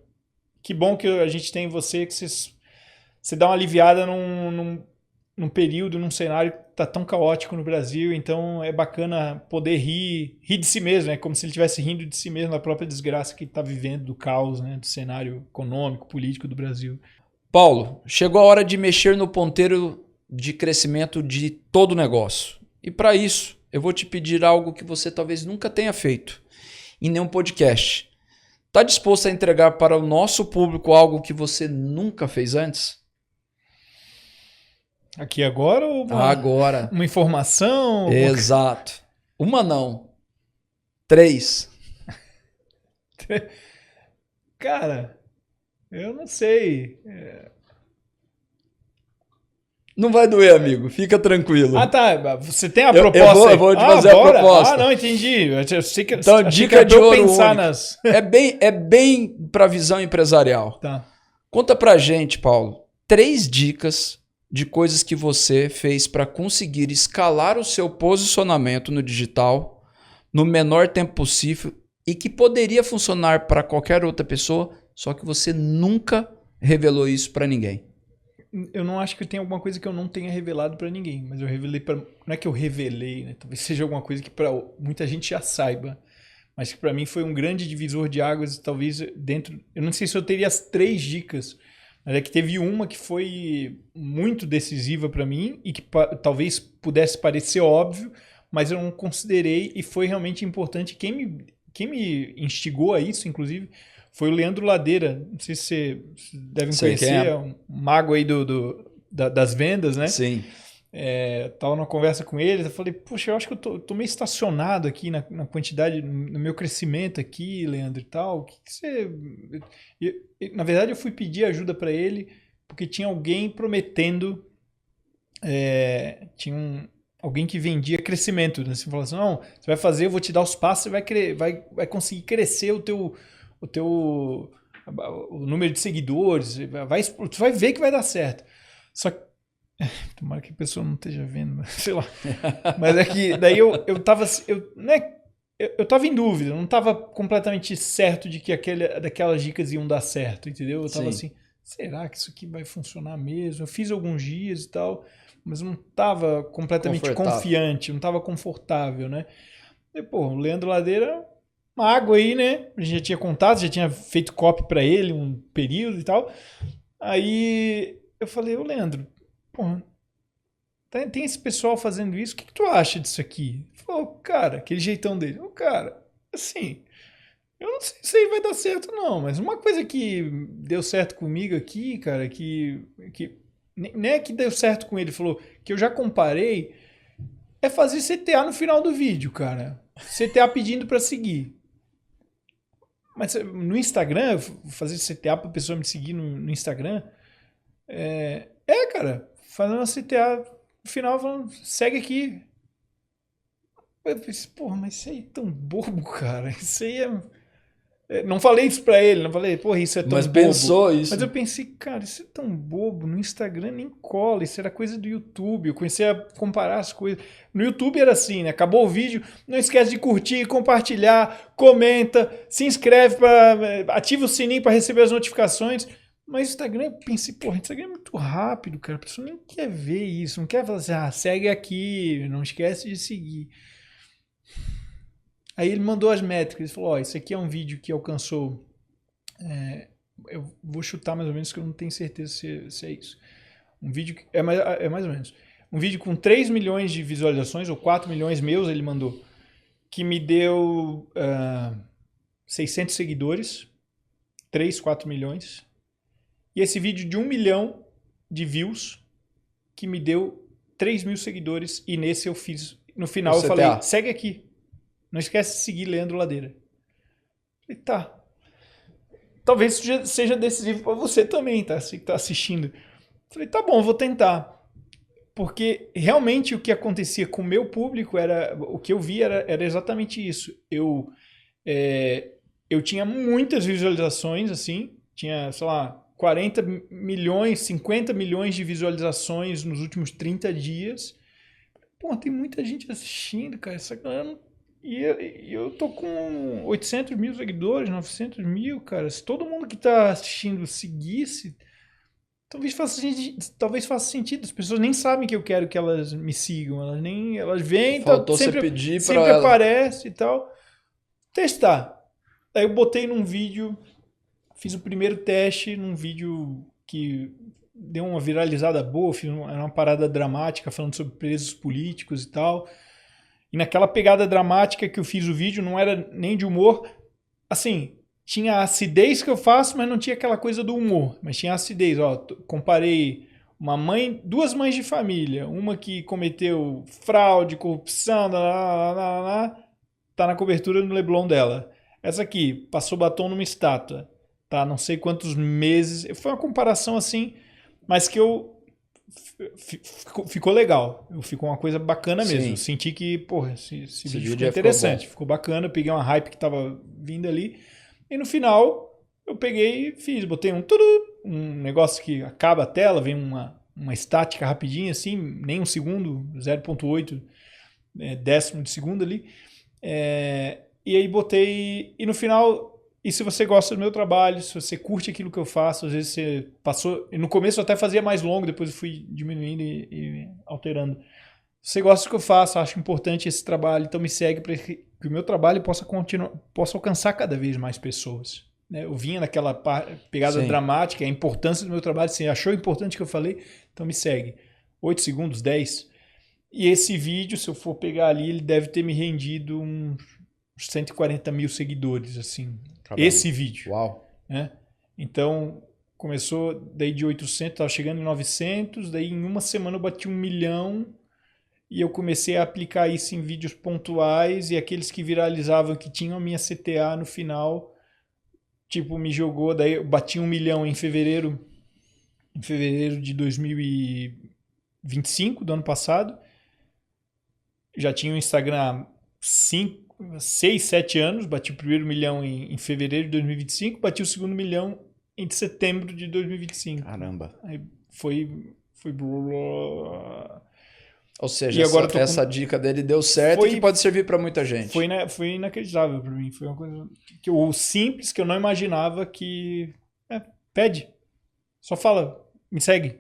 que bom que a gente tem você, que você dá uma aliviada num período, num cenário que está tão caótico no Brasil, então é bacana poder rir de si mesmo, né? Como se ele estivesse rindo de si mesmo da própria desgraça que está vivendo, do caos, né? Do cenário econômico, político do Brasil.
Paulo, chegou a hora de mexer no ponteiro de crescimento de todo o negócio. E para isso, eu vou te pedir algo que você talvez nunca tenha feito em nenhum podcast. Está disposto a entregar para o nosso público algo que você nunca fez antes?
Aqui agora ou
agora?
Uma informação?
Exato. Uma não. 3.
Cara, eu não sei.
Não vai doer, amigo. Fica tranquilo.
Tá. Você tem a proposta?
Eu vou te fazer a proposta.
Não, entendi. Eu sei que,
então, dica de ouro pensar nas... É bem para visão empresarial.
Tá.
Conta pra gente, Paulo, 3 dicas de coisas que você fez para conseguir escalar o seu posicionamento no digital no menor tempo possível e que poderia funcionar para qualquer outra pessoa, só que você nunca revelou isso para ninguém?
Eu não acho que tem alguma coisa que eu não tenha revelado para ninguém, mas eu revelei para... Não é que eu revelei, né? Talvez seja alguma coisa que para muita gente já saiba, mas que para mim foi um grande divisor de águas, talvez dentro... Eu não sei se eu teria as 3 dicas, mas é que teve uma que foi muito decisiva para mim e que talvez pudesse parecer óbvio, mas eu não considerei e foi realmente importante. Quem me instigou a isso, inclusive, foi o Leandro Ladeira. Não sei se vocês devem conhecer, é um mago aí das vendas, né?
Sim.
Tava numa conversa com ele, eu falei, poxa, eu acho que eu tô meio estacionado aqui na quantidade, no meu crescimento aqui, Leandro, e tal. O que você... na verdade, eu fui pedir ajuda para ele, porque tinha alguém prometendo, alguém que vendia crescimento, né? Você falou assim, não, você vai fazer, eu vou te dar os passos, você vai conseguir crescer o número de seguidores, tu vai ver que vai dar certo. Só que tomara que a pessoa não esteja vendo, mas, sei lá. Mas é que daí eu tava em dúvida, eu não tava completamente certo de que daquelas dicas iam dar certo, entendeu? Eu tava assim, será que isso aqui vai funcionar mesmo? Eu fiz alguns dias e tal, mas eu não tava completamente confiante, não tava confortável, né? E, pô, o Leandro Ladeira, mago aí, né? A gente já tinha contato, já tinha feito copy pra ele um período e tal. Aí eu falei, ô Leandro, pô, tem esse pessoal fazendo isso, o que tu acha disso aqui? Ele falou, cara, aquele jeitão dele. Cara, assim, eu não sei se aí vai dar certo não, mas uma coisa que deu certo comigo aqui, cara, que nem é que deu certo com ele, falou que eu já comparei, é fazer CTA no final do vídeo, cara. CTA pedindo pra seguir. Mas no Instagram, fazer CTA pra pessoa me seguir no Instagram, cara, fazendo uma CTA no final, falando, segue aqui. Eu pensei, porra, mas isso aí é tão bobo, cara. Isso aí não falei isso pra ele, não falei, porra, isso é tão bobo.
Mas pensou isso.
Mas eu pensei, cara, isso é tão bobo. No Instagram nem cola, isso era coisa do YouTube. Eu comecei a comparar as coisas. No YouTube era assim, né? Acabou o vídeo, não esquece de curtir, compartilhar, comenta, se inscreve, ativa o sininho para receber as notificações. Mas o Instagram, eu pensei, porra, o Instagram é muito rápido, cara. A pessoa nem quer ver isso, não quer falar assim, segue aqui, não esquece de seguir. Aí ele mandou as métricas, ele falou, isso aqui é um vídeo que alcançou, eu vou chutar mais ou menos, que eu não tenho certeza se é isso. Um vídeo, é mais ou menos, um vídeo com 3 milhões de visualizações, ou 4 milhões meus ele mandou, que me deu 600 seguidores, 3, 4 milhões, e esse vídeo de 1 milhão de views, que me deu 3 mil seguidores, e nesse eu fiz, no final eu falei, segue aqui. Não esquece de seguir Leandro Ladeira. Falei, tá. Talvez isso seja decisivo para você também, tá? Você que tá assistindo. Falei, tá bom, vou tentar. Porque realmente o que acontecia com o meu público, o que eu via era exatamente isso. Eu tinha muitas visualizações, assim. Tinha, sei lá, 40 milhões, 50 milhões de visualizações nos últimos 30 dias. Pô, tem muita gente assistindo, cara. Essa galera não... E eu tô com 800 mil seguidores, 900 mil, cara. Se todo mundo que tá assistindo seguisse, talvez faça sentido. As pessoas nem sabem que eu quero que elas me sigam. Elas vêm,
faltou
sempre,
você pedir
sempre
pra
aparece e tal. Testar. Aí eu botei num vídeo, fiz o primeiro teste num vídeo que deu uma viralizada boa, era uma parada dramática falando sobre presos políticos e tal. E naquela pegada dramática que eu fiz o vídeo, não era nem de humor. Assim, tinha a acidez que eu faço, mas não tinha aquela coisa do humor. Mas tinha acidez, ó. Comparei duas mães de família. Uma que cometeu fraude, corrupção, tá na cobertura do Leblon dela. Essa aqui, passou batom numa estátua. Tá, não sei quantos meses. Foi uma comparação assim, mas que ficou legal. Ficou uma coisa bacana mesmo. Eu senti que, porra, esse vídeo ficou interessante. Ficou bacana. Eu peguei uma hype que tava vindo ali. E no final, eu peguei e fiz. Botei um negócio que acaba a tela, vem uma estática rapidinha, assim, nem um segundo, 0,8 décimo de segundo ali. E aí botei... E no final, e se você gosta do meu trabalho, se você curte aquilo que eu faço, às vezes você passou... E no começo eu até fazia mais longo, depois eu fui diminuindo e alterando. Se você gosta do que eu faço, acho importante esse trabalho, então me segue para que o meu trabalho possa alcançar cada vez mais pessoas. Né? Eu vinha naquela pegada
Sim.
dramática, a importância do meu trabalho, você achou importante o que eu falei, então me segue. 8 segundos, 10. E esse vídeo, se eu for pegar ali, ele deve ter me rendido uns 140 mil seguidores, assim.
Caramba.
Esse vídeo.
Uau.
Né? Então, começou daí de 800, estava chegando em 900, daí em uma semana eu bati 1 milhão e eu comecei a aplicar isso em vídeos pontuais e aqueles que viralizavam, que tinham a minha CTA no final, tipo, me jogou, daí eu bati 1 milhão em fevereiro de 2025, do ano passado. Já tinha o Instagram há 6, 7 anos, bati o primeiro milhão em fevereiro de 2025, bati o segundo milhão em setembro de 2025.
Caramba.
Aí foi...
Ou seja,
E agora
essa dica dele deu certo e que pode servir para muita gente.
Foi inacreditável para mim. Foi uma coisa que o simples que eu não imaginava que... pede. Só fala, me segue.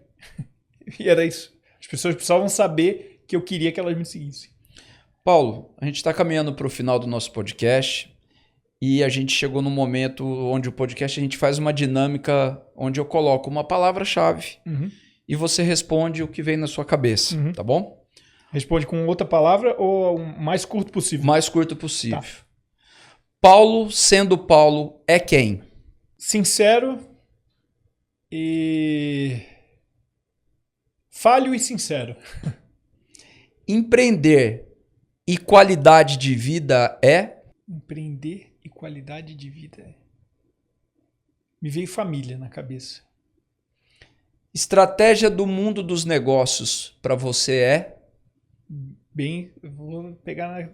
E era isso. As pessoas precisavam saber que eu queria que elas me seguissem.
Paulo, a gente está caminhando para o final do nosso podcast e a gente chegou num momento onde o podcast a gente faz uma dinâmica onde eu coloco uma palavra-chave e você responde o que vem na sua cabeça, tá bom?
Responde com outra palavra ou o mais curto possível?
Mais curto possível.
Tá.
Paulo, sendo Paulo, é quem?
Sincero e... falho e sincero.
Empreender e qualidade de vida é?
Empreender e qualidade de vida é... Me veio família na cabeça.
Estratégia do mundo dos negócios para você é?
Bem, eu vou pegar na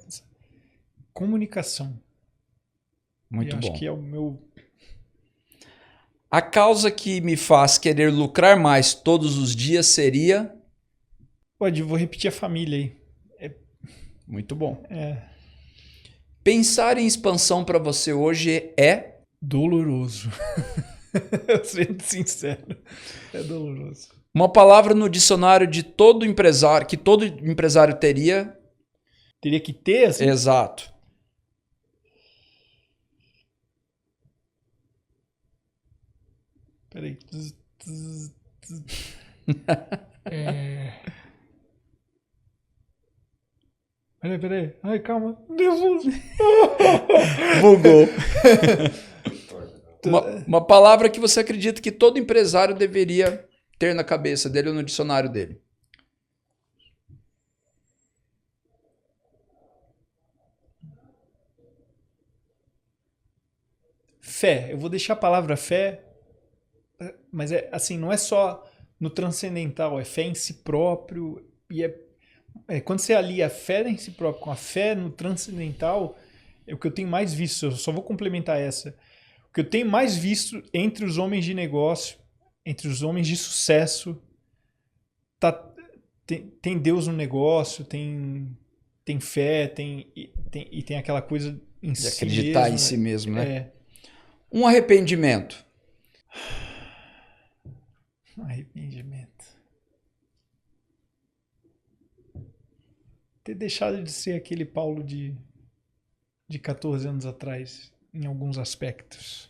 comunicação.
Muito bom.
Acho que é o meu...
A causa que me faz querer lucrar mais todos os dias seria?
Pode, vou repetir a família aí.
Muito bom.
É
Pensar em expansão para você hoje é?
doloroso. Sendo sincero, é doloroso.
Uma palavra no dicionário de todo empresário, que todo empresário teria?
Teria que ter, assim?
Exato.
Peraí. Peraí. Ai, calma. Nervoso.
Bugou. Uma palavra que você acredita que todo empresário deveria ter na cabeça dele ou no dicionário dele?
Fé. Eu vou deixar a palavra fé, mas é assim, não é só no transcendental, é fé em si próprio. E quando você alia a fé em si próprio com a fé no transcendental, é o que eu tenho mais visto. Eu só vou complementar essa. O que eu tenho mais visto entre os homens de negócio, entre os homens de sucesso, tem Deus no negócio, tem fé, e tem aquela coisa em
De
si
acreditar
mesmo,
em si mesmo, né?
É.
Um arrependimento.
Arrependimento. Ter deixado de ser aquele Paulo de 14 anos atrás, em alguns aspectos.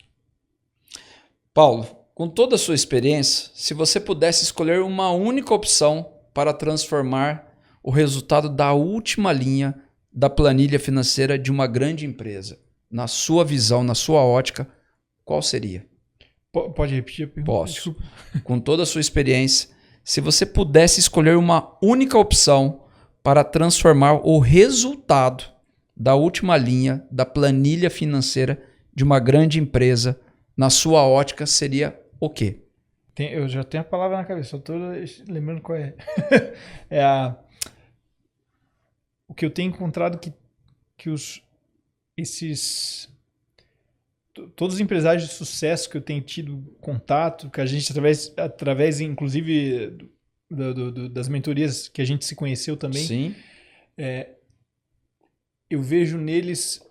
Paulo, com toda a sua experiência, se você pudesse escolher uma única opção para transformar o resultado da última linha da planilha financeira de uma grande empresa, na sua visão, na sua ótica, qual seria?
Pode repetir a pergunta?
Posso.
Desculpa.
Com toda a sua experiência, se você pudesse escolher uma única opção para transformar o resultado da última linha da planilha financeira de uma grande empresa, na sua ótica, seria o quê?
Eu já tenho a palavra na cabeça, só estou lembrando qual é. O que eu tenho encontrado que todos os empresários de sucesso que eu tenho tido contato, que a gente, através inclusive das mentorias que a gente se conheceu também,
Sim.
Eu vejo neles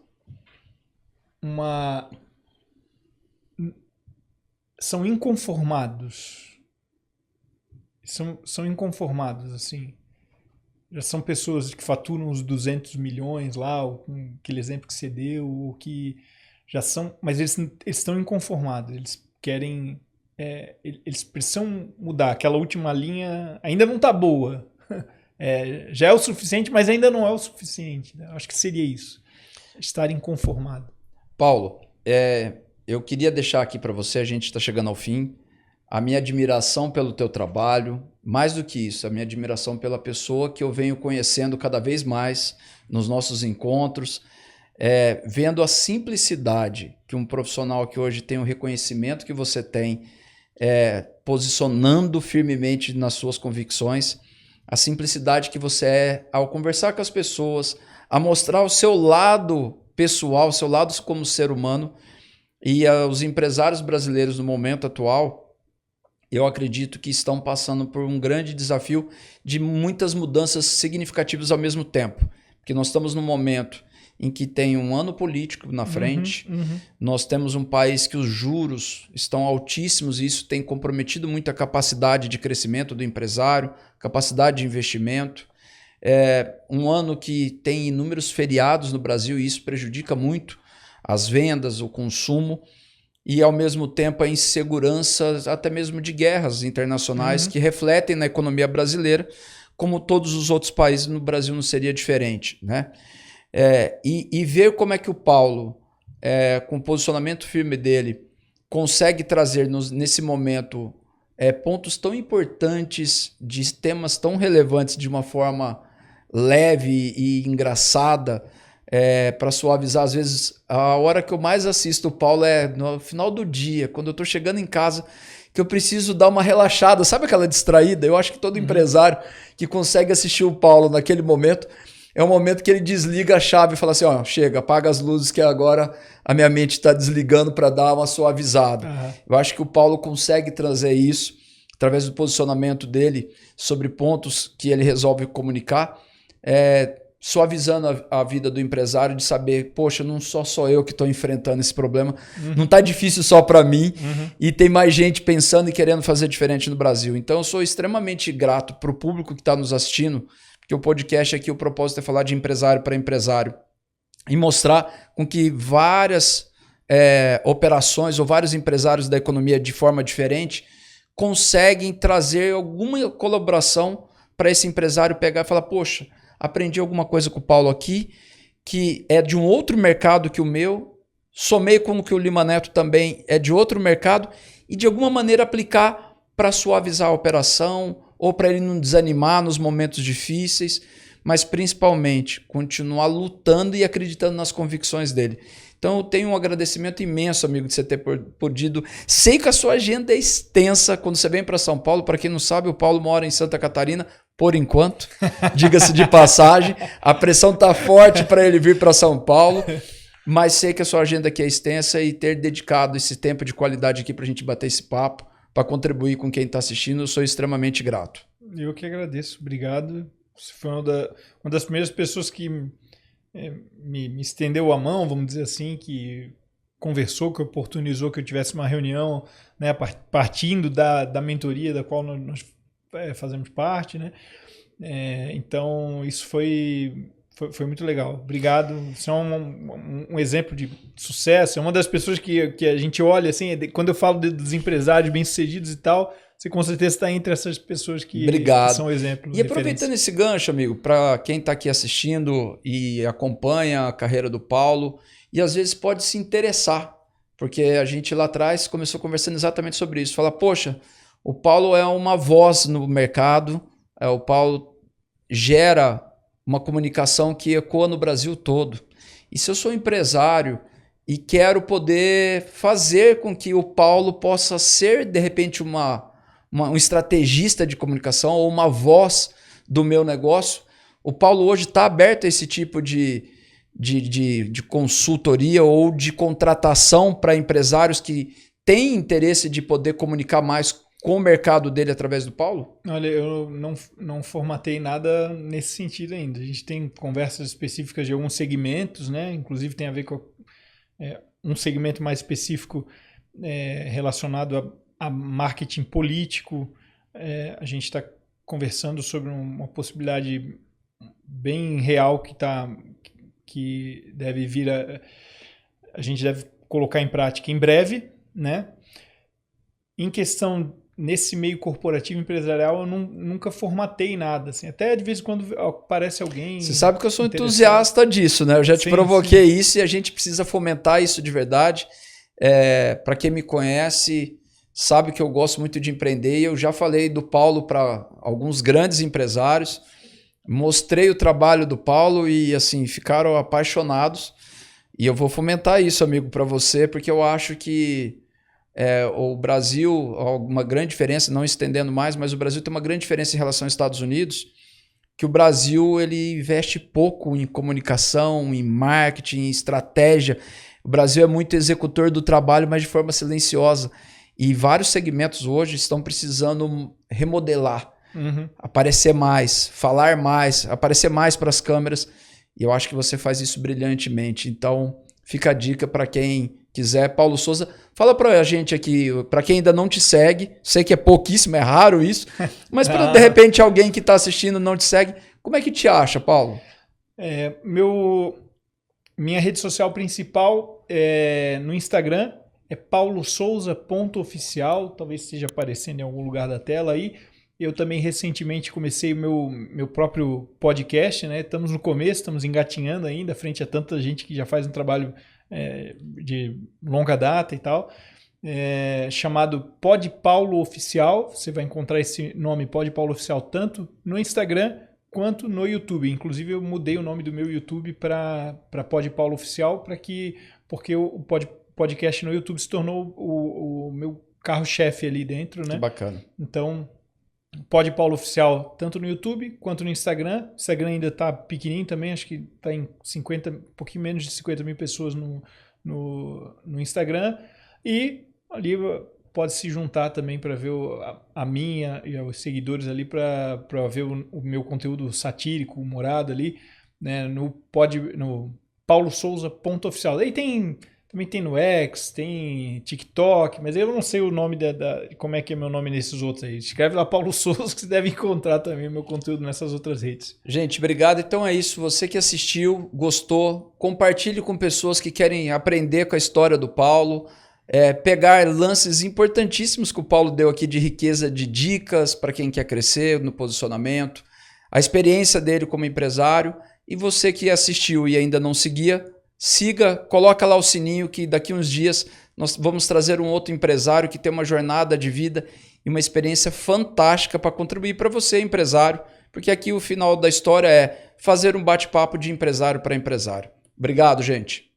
são inconformados. São inconformados, assim. Já são pessoas que faturam os 200 milhões lá, ou com aquele exemplo que você deu, ou que já são... Mas eles estão inconformados, eles querem... eles precisam mudar. Aquela última linha ainda não está boa. Já é o suficiente, mas ainda não é o suficiente. Né? Acho que seria isso. Estar inconformado.
Paulo, eu queria deixar aqui para você, a gente está chegando ao fim, a minha admiração pelo teu trabalho, mais do que isso, a minha admiração pela pessoa que eu venho conhecendo cada vez mais nos nossos encontros, vendo a simplicidade que um profissional que hoje tem o reconhecimento que você tem, posicionando firmemente nas suas convicções, a simplicidade que você é ao conversar com as pessoas, a mostrar o seu lado pessoal, o seu lado como ser humano, e os empresários brasileiros no momento atual, eu acredito que estão passando por um grande desafio de muitas mudanças significativas ao mesmo tempo, porque nós estamos num momento em que tem um ano político na frente, nós temos um país que os juros estão altíssimos e isso tem comprometido muito a capacidade de crescimento do empresário, capacidade de investimento. Um ano que tem inúmeros feriados no Brasil e isso prejudica muito as vendas, o consumo e ao mesmo tempo a insegurança até mesmo de guerras internacionais que refletem na economia brasileira, como todos os outros países. No Brasil não seria diferente, né? E ver como é que o Paulo, com o posicionamento firme dele, consegue trazer nesse momento pontos tão importantes, de temas tão relevantes de uma forma leve e engraçada, para suavizar. Às vezes, a hora que eu mais assisto o Paulo é no final do dia, quando eu estou chegando em casa, que eu preciso dar uma relaxada, sabe aquela distraída? Eu acho que todo empresário que consegue assistir o Paulo naquele momento, é o momento que ele desliga a chave e fala assim, ó, chega, apaga as luzes que agora a minha mente está desligando para dar uma suavizada. Eu acho que o Paulo consegue trazer isso através do posicionamento dele sobre pontos que ele resolve comunicar, suavizando a vida do empresário de saber, poxa, não sou eu que estou enfrentando esse problema, não está difícil só para mim e tem mais gente pensando e querendo fazer diferente no Brasil. Então eu sou extremamente grato para o público que está nos assistindo, porque o podcast aqui, o propósito é falar de empresário para empresário e mostrar com que várias operações ou vários empresários da economia de forma diferente conseguem trazer alguma colaboração para esse empresário pegar e falar, poxa, aprendi alguma coisa com o Paulo aqui, que é de um outro mercado que o meu, somei com o que o Lima Neto também é de outro mercado, e de alguma maneira aplicar para suavizar a operação, ou para ele não desanimar nos momentos difíceis, mas principalmente continuar lutando e acreditando nas convicções dele. Então eu tenho um agradecimento imenso, amigo, de você ter podido. Sei que a sua agenda é extensa quando você vem para São Paulo. Para quem não sabe, o Paulo mora em Santa Catarina, por enquanto, diga-se de passagem. A pressão está forte para ele vir para São Paulo, mas sei que a sua agenda aqui é extensa e ter dedicado esse tempo de qualidade aqui para a gente bater esse papo, para contribuir com quem está assistindo, eu sou extremamente grato.
Eu que agradeço, obrigado. Você foi uma das primeiras pessoas que me estendeu a mão, vamos dizer assim, que conversou, que oportunizou que eu tivesse uma reunião, né, partindo da mentoria da qual nós fazemos parte, né? Então isso foi muito legal. Obrigado. Você é um exemplo de sucesso. É uma das pessoas que a gente olha assim, quando eu falo dos empresários bem-sucedidos e tal, você com certeza está entre essas pessoas que são exemplos.
E aproveitando esse gancho, amigo, para quem está aqui assistindo e acompanha a carreira do Paulo e às vezes pode se interessar, porque a gente lá atrás começou conversando exatamente sobre isso. Fala, poxa, o Paulo é uma voz no mercado, o Paulo gera uma comunicação que ecoa no Brasil todo. E se eu sou empresário e quero poder fazer com que o Paulo possa ser, de repente, um estrategista de comunicação ou uma voz do meu negócio, o Paulo hoje está aberto a esse tipo de consultoria ou de contratação para empresários que têm interesse de poder comunicar mais com o mercado dele através do Paulo?
Olha, eu não formatei nada nesse sentido ainda. A gente tem conversas específicas de alguns segmentos, né? Inclusive tem a ver com um segmento mais específico relacionado a marketing político. A gente está conversando sobre uma possibilidade bem real que deve vir a gente deve colocar em prática em breve, né? Em questão nesse meio corporativo empresarial, eu nunca formatei nada, assim. Até de vez em quando aparece alguém.
Você sabe que eu sou entusiasta disso, né? Eu já te provoquei isso e a gente precisa fomentar isso de verdade. Para quem me conhece, sabe que eu gosto muito de empreender e eu já falei do Paulo para alguns grandes empresários. Mostrei o trabalho do Paulo e assim ficaram apaixonados. E eu vou fomentar isso, amigo, para você, porque eu acho que o Brasil, uma grande diferença, não estendendo mais, mas o Brasil tem uma grande diferença em relação aos Estados Unidos, que o Brasil ele investe pouco em comunicação, em marketing, em estratégia. O Brasil é muito executor do trabalho, mas de forma silenciosa. E vários segmentos hoje estão precisando remodelar, aparecer mais, falar mais, aparecer mais para as câmeras. E eu acho que você faz isso brilhantemente. Então, fica a dica para quem quiser. Paulo Souza, fala para a gente aqui, para quem ainda não te segue, sei que é pouquíssimo, é raro isso, mas para de repente alguém que está assistindo não te segue, como é que te acha, Paulo?
Minha rede social principal no Instagram é paulosouza.oficial, talvez esteja aparecendo em algum lugar da tela aí. Eu também recentemente comecei o meu próprio podcast, né? Estamos no começo, estamos engatinhando ainda, frente a tanta gente que já faz um trabalho de longa data e tal, chamado Pod Paulo Oficial. Você vai encontrar esse nome, Pod Paulo Oficial, tanto no Instagram quanto no YouTube. Inclusive, eu mudei o nome do meu YouTube para Pod Paulo Oficial, porque o podcast no YouTube se tornou o meu carro-chefe ali dentro, né?
Que bacana.
Então, Pod Paulo Oficial, tanto no YouTube quanto no Instagram. O Instagram ainda está pequenininho também, acho que está em um pouquinho menos de 50 mil pessoas no Instagram. E ali pode se juntar também para ver a minha e os seguidores ali para ver o meu conteúdo satírico, humorado ali, né, no paulosouza.oficial. Aí também tem no X, tem TikTok, mas eu não sei o nome como é que é meu nome nesses outros aí. Escreve lá Paulo Souza que você deve encontrar também o meu conteúdo nessas outras redes.
Gente, obrigado. Então é isso. Você que assistiu, gostou, compartilhe com pessoas que querem aprender com a história do Paulo, pegar lances importantíssimos que o Paulo deu aqui de riqueza de dicas para quem quer crescer no posicionamento, a experiência dele como empresário. E você que assistiu e ainda não seguia, siga, coloca lá o sininho que daqui uns dias nós vamos trazer um outro empresário que tem uma jornada de vida e uma experiência fantástica para contribuir para você, empresário, porque aqui o final da história é fazer um bate-papo de empresário para empresário. Obrigado, gente.